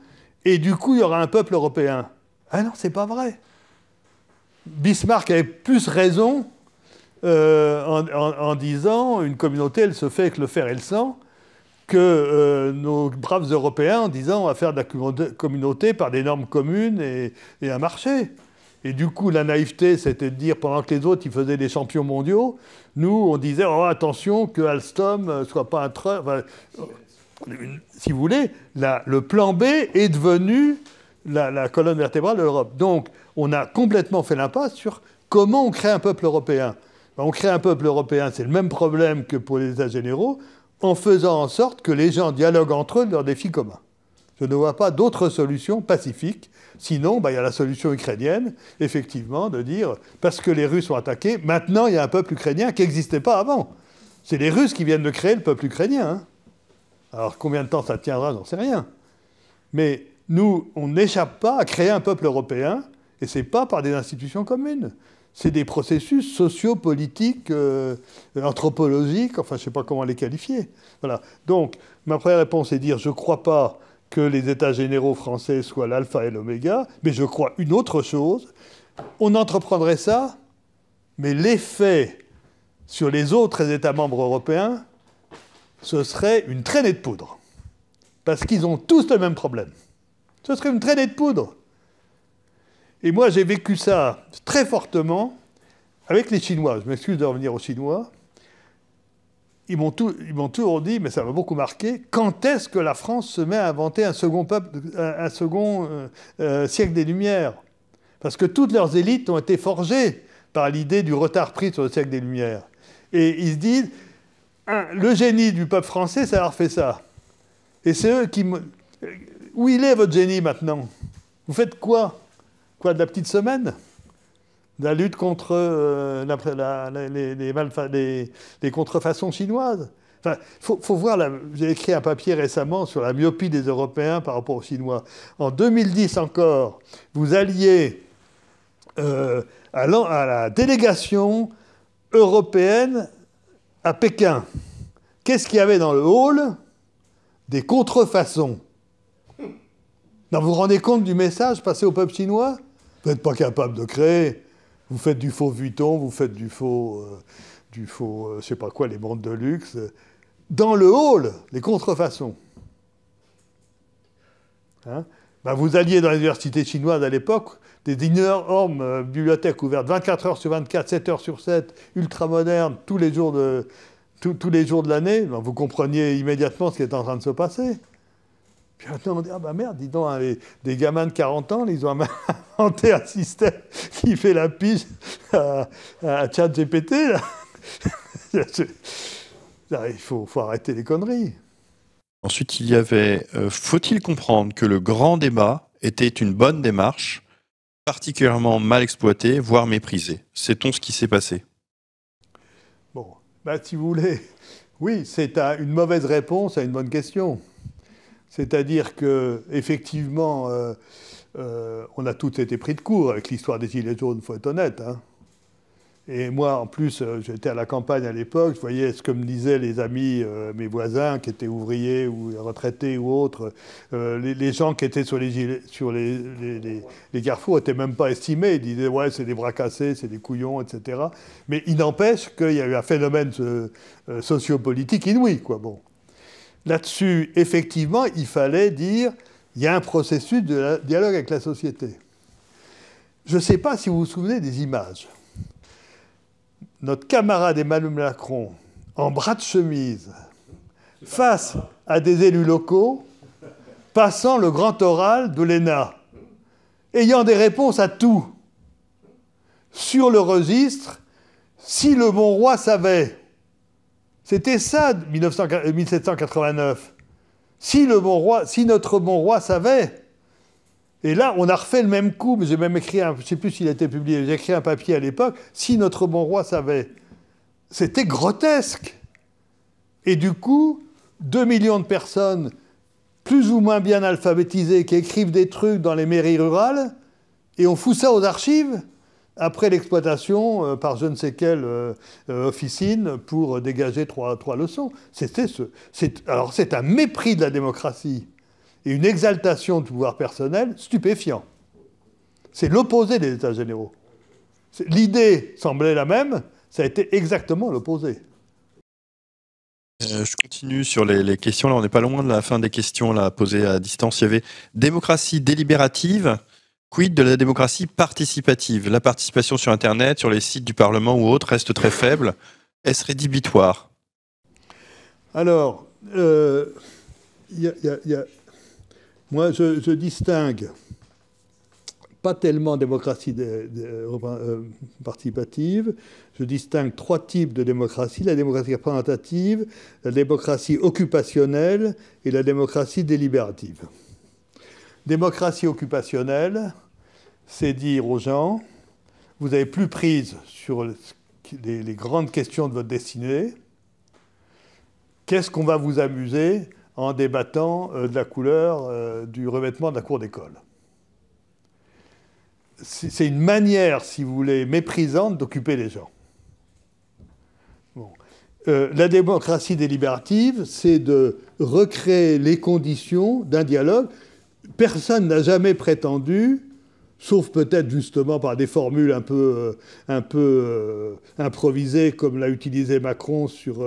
et du coup, il y aura un peuple européen. Ah non, c'est pas vrai. Bismarck avait plus raison en disant une communauté, elle se fait avec le fer et le sang, que nos braves Européens en disant on va faire de la communauté par des normes communes et un marché. Et du coup, la naïveté, c'était de dire, pendant que les autres, ils faisaient des champions mondiaux, nous, on disait, oh, attention, que Alstom ne soit pas un train... Enfin, si vous voulez, le plan B est devenu la colonne vertébrale de l'Europe. Donc, on a complètement fait l'impasse sur comment on crée un peuple européen. On crée un peuple européen, c'est le même problème que pour les États généraux, en faisant en sorte que les gens dialoguent entre eux de leurs défis communs. Je ne vois pas d'autre solution pacifique. Sinon, il y a la solution ukrainienne, effectivement, de dire, parce que les Russes ont attaqué, maintenant il y a un peuple ukrainien qui n'existait pas avant. C'est les Russes qui viennent de créer le peuple ukrainien. Hein. Alors combien de temps ça tiendra, j'en sais rien. Mais nous, on n'échappe pas à créer un peuple européen, et ce n'est pas par des institutions communes. C'est des processus sociopolitiques, anthropologiques, enfin je ne sais pas comment les qualifier. Voilà. Donc, ma première réponse est de dire, je ne crois pas que les États généraux français soient l'alpha et l'oméga, mais je crois une autre chose. On entreprendrait ça, mais l'effet sur les autres États membres européens, ce serait une traînée de poudre. Parce qu'ils ont tous le même problème. Ce serait une traînée de poudre. Et moi, j'ai vécu ça très fortement avec les Chinois. Je m'excuse de revenir aux Chinois. Ils m'ont toujours dit, mais ça m'a beaucoup marqué, quand est-ce que la France se met à inventer un second siècle des Lumières? Parce que toutes leurs élites ont été forgées par l'idée du retard pris sur le siècle des Lumières. Et ils se disent, le génie du peuple français, ça leur fait ça. Et c'est eux qui... Où il est, votre génie, maintenant? Vous faites quoi? Quoi, de la petite semaine? De la lutte contre les contrefaçons chinoises. Enfin, faut voir, j'ai écrit un papier récemment sur la myopie des Européens par rapport aux Chinois. En 2010 encore, vous alliez à la délégation européenne à Pékin. Qu'est-ce qu'il y avait dans le hall? Des contrefaçons. Non, vous vous rendez compte du message passé au peuple chinois? Vous n'êtes pas capable de créer. Vous faites du faux Vuitton, vous faites du faux je ne sais pas quoi, les montres de luxe. Dans le hall, les contrefaçons. Hein? Vous alliez dans les universités chinoises à l'époque, des énormes bibliothèques ouvertes 24 heures sur 24, 7 heures sur 7, ultra-modernes, tous les jours de l'année. Vous compreniez immédiatement ce qui était en train de se passer. Puis maintenant, on dit, ah merde, dis donc, des gamins de 40 ans, ils ont inventé un système qui fait la pige à ChatGPT. Il faut arrêter les conneries. Ensuite, il y avait, faut-il comprendre que le grand débat était une bonne démarche, particulièrement mal exploitée, voire méprisée? Sait-on ce qui s'est passé? Bon, si vous voulez, oui, c'est une mauvaise réponse à une bonne question. C'est-à-dire qu'effectivement, on a tous été pris de court avec l'histoire des Gilets jaunes, il faut être honnête. Hein. Et moi, en plus, j'étais à la campagne à l'époque, je voyais ce que me disaient les amis, mes voisins, qui étaient ouvriers ou retraités ou autres. Les gens qui étaient sur les carrefours n'étaient même pas estimés. Ils disaient, ouais, c'est des bras cassés, c'est des couillons, etc. Mais il n'empêche qu'il y a eu un phénomène sociopolitique inouï, quoi. Bon. Là-dessus, effectivement, il fallait dire il y a un processus de dialogue avec la société. Je ne sais pas si vous vous souvenez des images. notre camarade Emmanuel Macron, en bras de chemise, face à des élus locaux, passant le grand oral de l'ENA, ayant des réponses à tout, sur le registre, si le bon roi savait. C'était ça, 1789. Si notre bon roi savait. Et là, on a refait le même coup, mais j'ai même écrit, je ne sais plus s'il a été publié, j'ai écrit un papier à l'époque, si notre bon roi savait. C'était grotesque. Et du coup, 2 millions de personnes, plus ou moins bien alphabétisées, qui écrivent des trucs dans les mairies rurales, et on fout ça aux archives, après l'exploitation par je ne sais quelle officine pour dégager trois leçons. Alors c'est un mépris de la démocratie et une exaltation du pouvoir personnel stupéfiant. C'est l'opposé des États généraux. L'idée semblait la même, ça a été exactement l'opposé. Je continue sur les questions. Là, on n'est pas loin de la fin des questions là, posées à distance. Il y avait démocratie délibérative. Quid de la démocratie participative? La participation sur Internet, sur les sites du Parlement ou autres, reste très faible. Est-ce rédhibitoire? Alors, moi, je distingue pas tellement démocratie participative, je distingue 3 types de démocratie, la démocratie représentative, la démocratie occupationnelle et la démocratie délibérative. Démocratie occupationnelle, c'est dire aux gens, vous n'avez plus prise sur les grandes questions de votre destinée, qu'est-ce qu'on va vous amuser en débattant de la couleur du revêtement de la cour d'école? C'est une manière, si vous voulez, méprisante d'occuper les gens. Bon. La démocratie délibérative, c'est de recréer les conditions d'un dialogue. Personne n'a jamais prétendu, sauf peut-être justement par des formules un peu improvisées, comme l'a utilisé Macron sur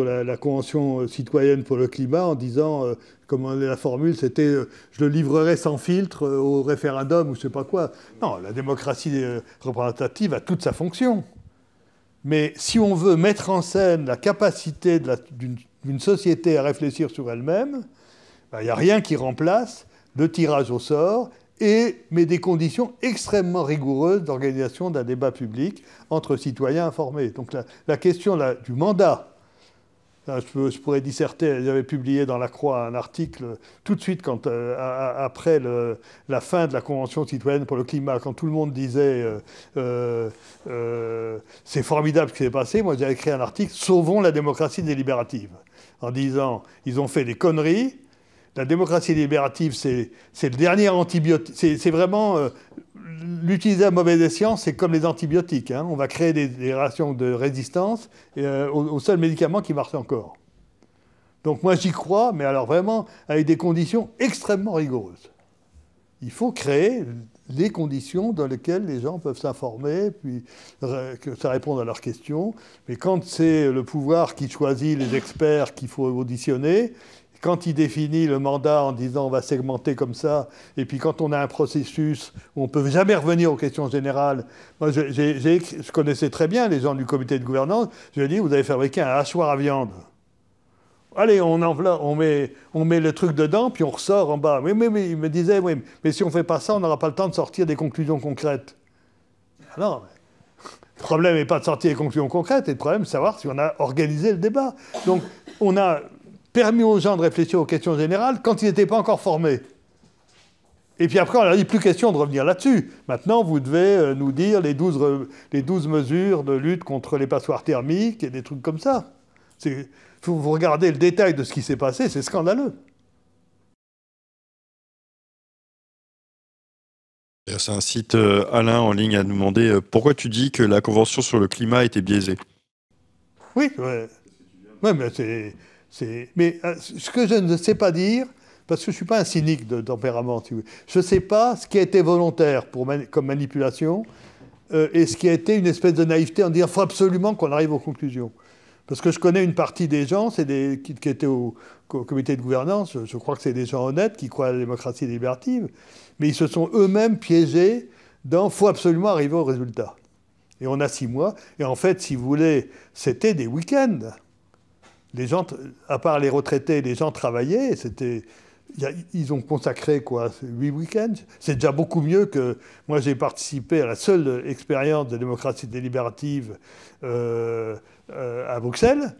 la Convention citoyenne pour le climat, en disant, comme la formule, c'était « je le livrerai sans filtre au référendum » ou je ne sais pas quoi. Non, la démocratie représentative a toute sa fonction. Mais si on veut mettre en scène la capacité d'une société à réfléchir sur elle-même, il n'y a rien qui remplace le tirage au sort, mais des conditions extrêmement rigoureuses d'organisation d'un débat public entre citoyens informés. Donc la question du mandat, là, je pourrais disserter, j'avais publié dans La Croix un article tout de suite après la fin de la Convention citoyenne pour le climat, quand tout le monde disait c'est formidable ce qui s'est passé, moi j'avais écrit un article « Sauvons la démocratie délibérative » en disant ils ont fait des conneries. La démocratie délibérative, c'est le dernier antibiotique. C'est vraiment l'utiliser à mauvais escient, c'est comme les antibiotiques. Hein. On va créer des réactions de résistance au seul médicament qui marche encore. Donc moi, j'y crois, mais alors vraiment avec des conditions extrêmement rigoureuses. Il faut créer les conditions dans lesquelles les gens peuvent s'informer, puis que ça réponde à leurs questions. Mais quand c'est le pouvoir qui choisit les experts qu'il faut auditionner, quand il définit le mandat en disant on va segmenter comme ça, et puis quand on a un processus où on ne peut jamais revenir aux questions générales, moi je connaissais très bien les gens du comité de gouvernance, je lui ai dit vous avez fabriqué un hachoir à viande. Allez, on met le truc dedans, puis on ressort en bas. Mais il me disait, oui, mais si on ne fait pas ça, on n'aura pas le temps de sortir des conclusions concrètes. Non, le problème n'est pas de sortir des conclusions concrètes, le problème c'est de savoir si on a organisé le débat. Donc on a permis aux gens de réfléchir aux questions générales quand ils n'étaient pas encore formés. Et puis après, on leur dit plus question de revenir là-dessus. Maintenant, vous devez nous dire les 12 mesures de lutte contre les passoires thermiques et des trucs comme ça. Vous regardez le détail de ce qui s'est passé, c'est scandaleux. Ça incite Alain en ligne à nous demander pourquoi tu dis que la Convention sur le climat était biaisée. Oui, ouais, mais mais ce que je ne sais pas dire, parce que je ne suis pas un cynique de tempérament, si vous voulez, je ne sais pas ce qui a été volontaire comme manipulation et ce qui a été une espèce de naïveté en disant qu'il faut absolument qu'on arrive aux conclusions. Parce que je connais une partie des gens qui étaient au comité de gouvernance, je crois que c'est des gens honnêtes qui croient à la démocratie délibérative, mais ils se sont eux-mêmes piégés dans « il faut absolument arriver au résultat ». Et on a 6 mois. Et en fait, si vous voulez, c'était des week-ends. Les gens, à part les retraités, les gens travaillaient. Ils ont consacré quoi, 8 week-ends. C'est déjà beaucoup mieux que... Moi, j'ai participé à la seule expérience de démocratie délibérative à Bruxelles.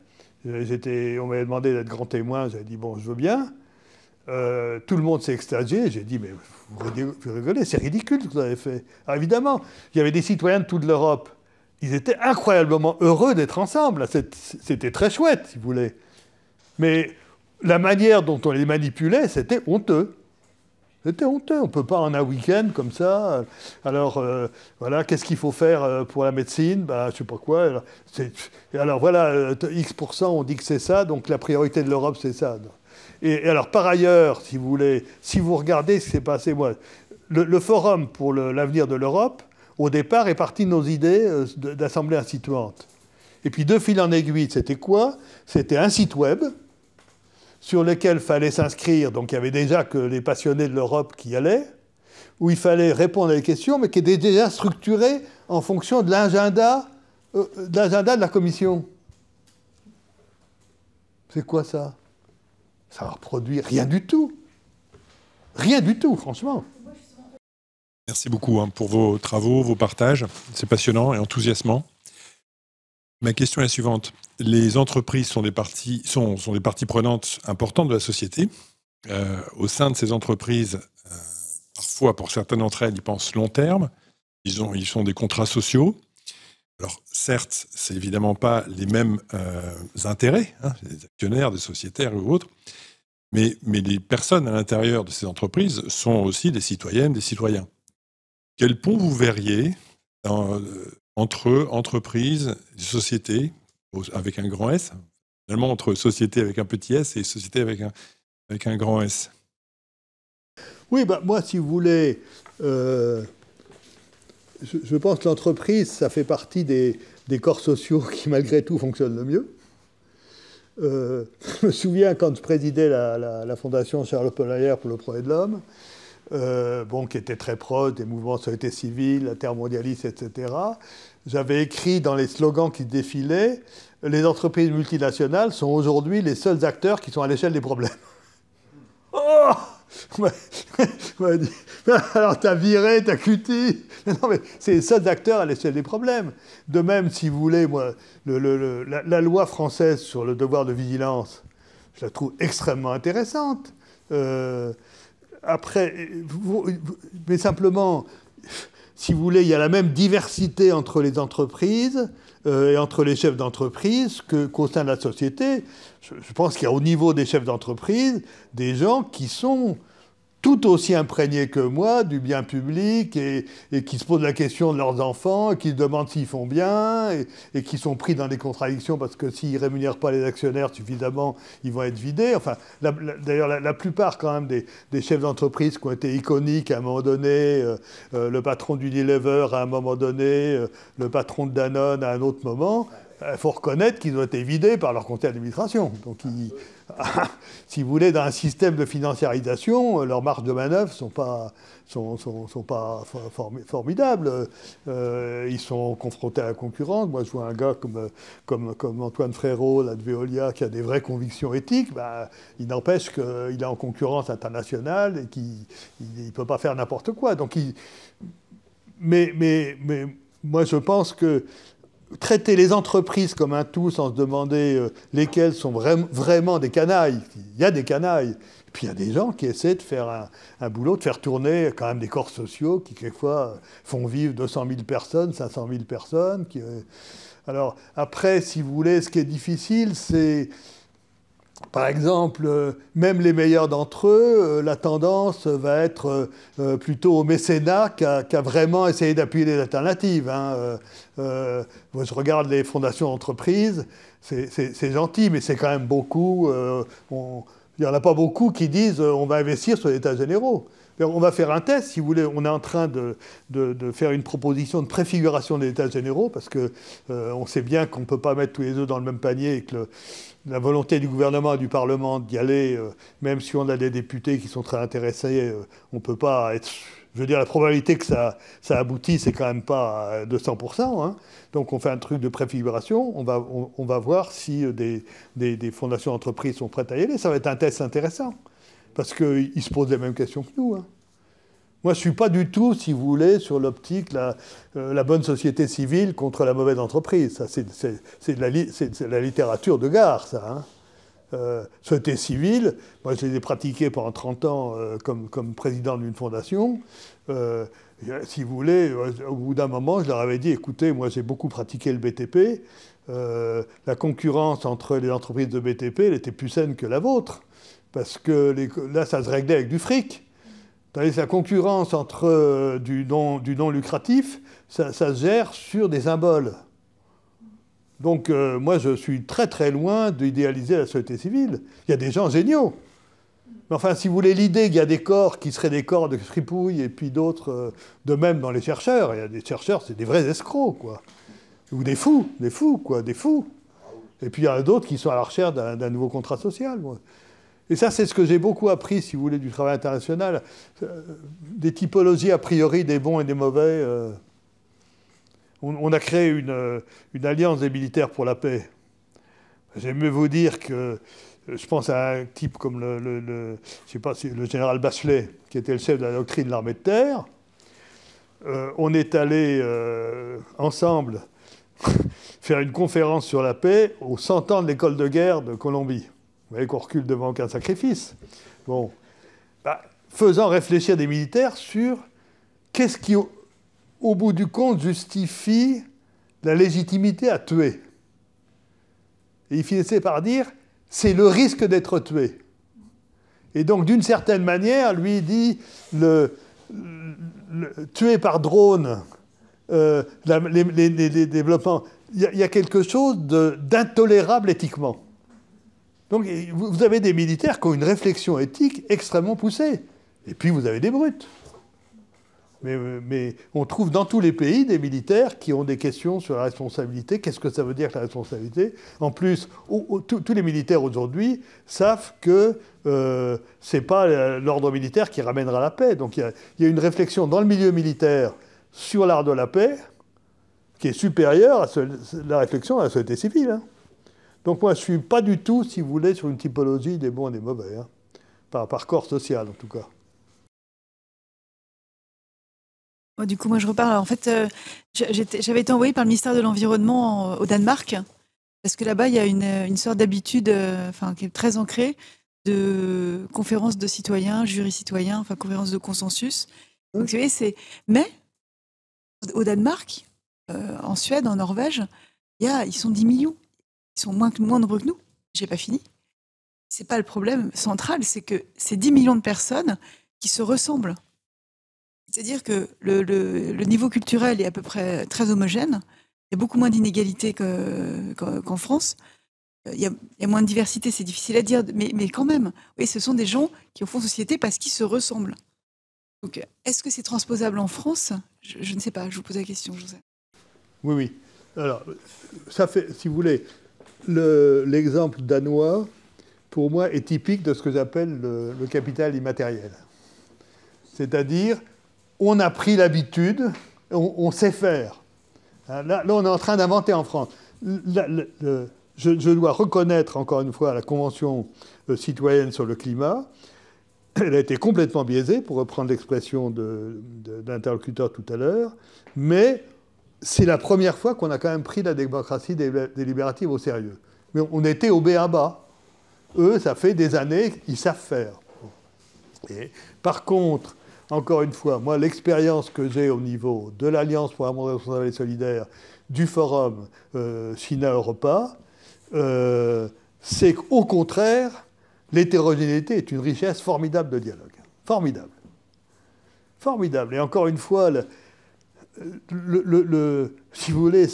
On m'avait demandé d'être grand témoin. J'avais dit, bon, je veux bien. Tout le monde s'est extasié. J'ai dit, mais vous rigolez, c'est ridicule ce que vous avez fait. Alors, évidemment, il y avait des citoyens de toute l'Europe. Ils étaient incroyablement heureux d'être ensemble. C'était très chouette, si vous voulez. Mais la manière dont on les manipulait, c'était honteux. C'était honteux. On ne peut pas en un week-end comme ça. Alors, voilà, qu'est-ce qu'il faut faire pour la médecine? Je ne sais pas quoi. Alors voilà, X% on dit que c'est ça, donc la priorité de l'Europe, c'est ça. Et alors, par ailleurs, si vous voulez, si vous regardez ce qui s'est passé, moi, le Forum pour l'avenir de l'Europe, au départ, est parti de nos idées d'assemblée instituante. Et puis, de fil en aiguille, c'était quoi? C'était un site web sur lequel il fallait s'inscrire. Donc, il y avait déjà que les passionnés de l'Europe qui y allaient, où il fallait répondre à des questions, mais qui était déjà structuré en fonction de l'agenda de la Commission. C'est quoi ça? Ça ne produit rien du tout. Rien du tout, franchement. Merci beaucoup pour vos travaux, vos partages. C'est passionnant et enthousiasmant. Ma question est la suivante. Les entreprises sont des parties prenantes importantes de la société. Au sein de ces entreprises, parfois, pour certaines d'entre elles, ils pensent long terme. Ils sont des contrats sociaux. Alors, certes, c'est évidemment pas les mêmes intérêts, des actionnaires, des sociétaires ou autres, mais les personnes à l'intérieur de ces entreprises sont aussi des citoyennes, des citoyens. Quel pont vous verriez entre entreprises, sociétés, avec un grand S, finalement entre société avec un petit s et société avec un grand S? Oui, moi, si vous voulez, je pense que l'entreprise, ça fait partie des corps sociaux qui, malgré tout, fonctionnent le mieux. Je me souviens quand je présidais la fondation Charles Pollaert pour le progrès de l'homme, qui était très proche des mouvements de société civile, intermondialistes, etc. J'avais écrit dans les slogans qui défilaient « Les entreprises multinationales sont aujourd'hui les seuls acteurs qui sont à l'échelle des problèmes. » Oh, on m'a dit « Alors t'as viré, t'as cuti !» Non, mais c'est les seuls acteurs à l'échelle des problèmes. De même, si vous voulez, moi, la loi française sur le devoir de vigilance, je la trouve extrêmement intéressante. Après, mais simplement, si vous voulez, il y a la même diversité entre les entreprises et entre les chefs d'entreprise qu'au sein de la société. Je pense qu'il y a au niveau des chefs d'entreprise des gens qui sont tout aussi imprégnés que moi du bien public et qui se posent la question de leurs enfants, et qui se demandent s'ils font bien et qui sont pris dans des contradictions parce que s'ils ne rémunèrent pas les actionnaires suffisamment, ils vont être vidés. Enfin, d'ailleurs, la plupart quand même des chefs d'entreprise qui ont été iconiques à un moment donné, le patron d'Unilever à un moment donné, le patron de Danone à un autre moment, il faut reconnaître qu'ils ont été vidés par leur conseil d'administration. Donc, si vous voulez, dans un système de financiarisation, leurs marges de manœuvre ne sont pas formidables. Ils sont confrontés à la concurrence. Moi, je vois un gars comme Antoine Frérot, là, de Veolia, qui a des vraies convictions éthiques. Il n'empêche qu'il est en concurrence internationale et qu'il ne peut pas faire n'importe quoi. Donc, mais moi, je pense que traiter les entreprises comme un tout sans se demander lesquelles sont vraiment des canailles. Il y a des canailles. Et puis il y a des gens qui essaient de faire un boulot, de faire tourner quand même des corps sociaux qui, quelquefois, font vivre 200 000 personnes, 500 000 personnes. Alors, après, si vous voulez, ce qui est difficile, c'est... Par exemple, même les meilleurs d'entre eux, la tendance va être plutôt au mécénat qu'à vraiment essayer d'appuyer des alternatives. Moi, je regarde les fondations d'entreprise, c'est gentil, mais c'est quand même beaucoup. Il n'y en a pas beaucoup qui disent on va investir sur les états généraux. On va faire un test, si vous voulez. On est en train de faire une proposition de préfiguration des états généraux, parce qu'on sait bien qu'on ne peut pas mettre tous les œufs dans le même panier et que la volonté du gouvernement et du Parlement d'y aller, même si on a des députés qui sont très intéressés, on ne peut pas être Je veux dire, la probabilité que ça aboutisse, c'est quand même pas de 100%. Hein. Donc on fait un truc de préfiguration, on va voir si des fondations d'entreprise sont prêtes à y aller. Ça va être un test intéressant, parce qu'ils se posent les mêmes questions que nous. Hein. Moi, je ne suis pas du tout, si vous voulez, sur l'optique la bonne société civile contre la mauvaise entreprise. Ça, c'est de la littérature de gare, ça. Hein. Société civile, moi je l'ai pratiqué pendant 30 ans comme président d'une fondation. Si vous voulez, au bout d'un moment, je leur avais dit, écoutez, moi j'ai beaucoup pratiqué le BTP, la concurrence entre les entreprises de BTP, elle était plus saine que la vôtre, parce que là, ça se réglait avec du fric. Tandis que la concurrence entre du non lucratif, ça se gère sur des symboles. Donc, moi, je suis très, très loin d'idéaliser la société civile. Il y a des gens géniaux. Mais enfin, si vous voulez, l'idée qu'il y a des corps qui seraient des corps de fripouilles et puis d'autres, de même dans les chercheurs, il y a des chercheurs, c'est des vrais escrocs, quoi. Ou des fous, quoi, des fous. Et puis, il y en a d'autres qui sont à la recherche d'un nouveau contrat social, moi. Et ça, c'est ce que j'ai beaucoup appris, si vous voulez, du travail international. Des typologies a priori des bons et des mauvais. On a créé une alliance des militaires pour la paix. J'aime mieux vous dire que je pense à un type comme je sais pas, le général Bachelet, qui était le chef de la doctrine de l'armée de terre. On est allé ensemble faire une conférence sur la paix aux 100 ans de l'école de guerre de Colombie. Vous voyez qu'on recule devant aucun sacrifice. Bon. Faisant réfléchir des militaires sur qu'est-ce qui, au bout du compte, justifie la légitimité à tuer. Et il finissait par dire, c'est le risque d'être tué. Et donc, d'une certaine manière, lui dit, tuer par drone, les développements, il y a quelque chose d'intolérable éthiquement. Donc, vous avez des militaires qui ont une réflexion éthique extrêmement poussée. Et puis, vous avez des brutes. Mais on trouve dans tous les pays des militaires qui ont des questions sur la responsabilité. Qu'est-ce que ça veut dire que la responsabilité? En plus, tous les militaires aujourd'hui savent que ce n'est pas l'ordre militaire qui ramènera la paix. Donc il y a une réflexion dans le milieu militaire sur l'art de la paix qui est supérieure à la réflexion à la société civile. Hein. Donc moi, je ne suis pas du tout, si vous voulez, sur une typologie des bons et des mauvais. Hein. Par corps social, en tout cas. Du coup, moi, je reparle. En fait, j'avais été envoyée par le ministère de l'Environnement au Danemark, parce que là-bas, il y a une sorte d'habitude qui est très ancrée de conférences de citoyens, jurys citoyens, enfin, conférences de consensus. Donc, vous voyez, mais au Danemark, en Suède, en Norvège, ils sont 10 millions. Ils sont moins nombreux que nous. J'ai pas fini. C'est pas le problème central, c'est que c'est 10 millions de personnes qui se ressemblent. C'est-à-dire que le niveau culturel est à peu près très homogène. Il y a beaucoup moins d'inégalités qu'en France. Il y a moins de diversité, c'est difficile à dire, mais quand même, oui, ce sont des gens qui font société parce qu'ils se ressemblent. Donc, est-ce que c'est transposable en France? Je ne sais pas, je vous pose la question, Joseph. Oui. Alors, ça fait, si vous voulez, l'exemple danois, pour moi, est typique de ce que j'appelle le capital immatériel. C'est-à-dire, on a pris l'habitude, on sait faire. Là, on est en train d'inventer en France. Je dois reconnaître, encore une fois, la Convention citoyenne sur le climat. Elle a été complètement biaisée, pour reprendre l'expression de l'interlocuteur tout à l'heure, mais c'est la première fois qu'on a quand même pris la démocratie délibérative au sérieux. Mais on était au b.a.-ba. Eux, ça fait des années, ils savent faire. Et, par contre, encore une fois, moi, l'expérience que j'ai au niveau de l'Alliance pour un monde responsable et solidaire, du forum China-Europa, c'est qu'au contraire, l'hétérogénéité est une richesse formidable de dialogue. Formidable. Formidable. Et encore une fois, si vous voulez,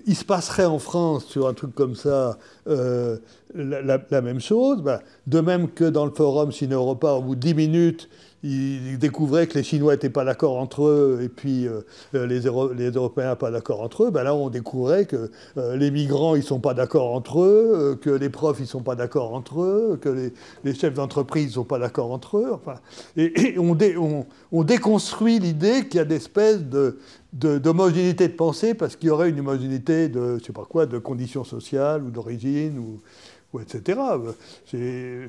il se passerait en France sur un truc comme ça la même chose. De même que dans le forum China-Europa, au bout de 10 minutes, ils découvraient que les Chinois n'étaient pas d'accord entre eux et puis les Européens pas d'accord entre eux, ben là on découvrait que les migrants ils sont pas d'accord entre eux, que les profs ils sont pas d'accord entre eux, que les chefs d'entreprise ils sont pas d'accord entre eux. Enfin, et on déconstruit l'idée qu'il y a des espèces d'homogénéité de pensée parce qu'il y aurait une homogénéité de je sais pas quoi, de conditions sociales ou d'origine ou etc. J'ai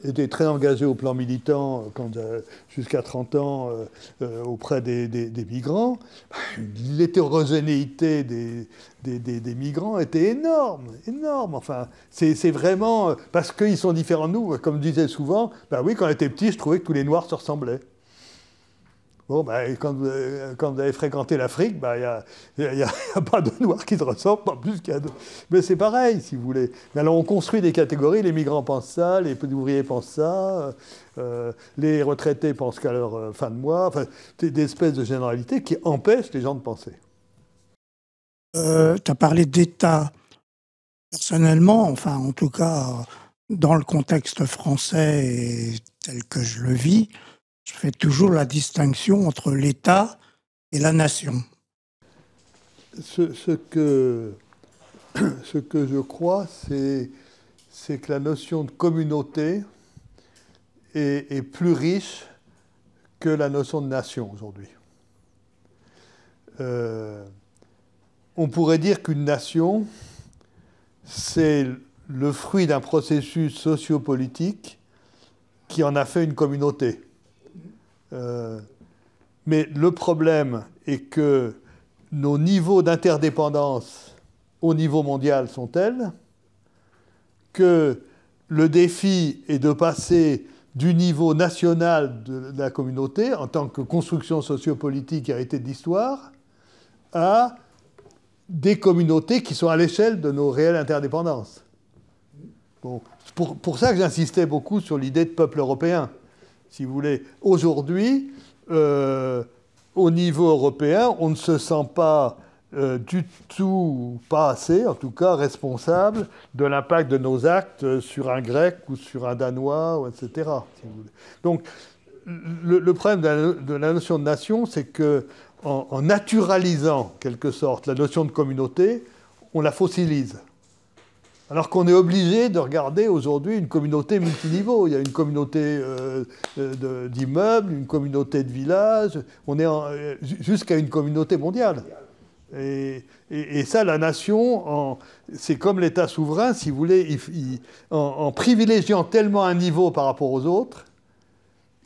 été très engagé au plan militant jusqu'à 30 ans auprès des migrants. L'hétérogénéité des migrants était énorme, énorme. Enfin, c'est vraiment parce qu'ils sont différents de nous. Comme je disais souvent, ben oui, quand j'étais petit, je trouvais que tous les Noirs se ressemblaient. Bon, ben, quand vous avez fréquenté l'Afrique, ben, il n'y a pas de Noirs qui se ressemblent, pas plus qu'il y a d'autres. Mais c'est pareil, si vous voulez. Mais alors, on construit des catégories, les migrants pensent ça, les ouvriers pensent ça, les retraités pensent qu'à leur fin de mois. Enfin, des espèces de généralités qui empêchent les gens de penser. Tu as parlé d'État. Personnellement, enfin, en tout cas, dans le contexte français et tel que je le vis, je fais toujours la distinction entre l'État et la nation. Ce que je crois, c'est que la notion de communauté est plus riche que la notion de nation aujourd'hui. On pourrait dire qu'une nation, c'est le fruit d'un processus sociopolitique qui en a fait une communauté. Mais le problème est que nos niveaux d'interdépendance au niveau mondial sont tels que le défi est de passer du niveau national de la communauté, en tant que construction sociopolitique et hérité de l'histoire, à des communautés qui sont à l'échelle de nos réelles interdépendances. Bon, pour ça que j'insistais beaucoup sur l'idée de peuple européen. Si vous voulez, aujourd'hui, au niveau européen, on ne se sent pas du tout, pas assez, en tout cas, responsable de l'impact de nos actes sur un Grec ou sur un Danois, etc. Si vous voulez. Donc, le problème de la notion de nation, c'est qu'en naturalisant, quelque sorte, la notion de communauté, on la fossilise. Alors qu'on est obligé de regarder aujourd'hui une communauté multiniveau. Il y a une communauté d'immeubles, une communauté de villages, on est jusqu'à une communauté mondiale. Et ça, la nation, c'est comme l'État souverain, si vous voulez, en privilégiant tellement un niveau par rapport aux autres,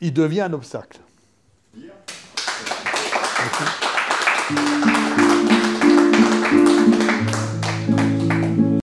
il devient un obstacle. Merci.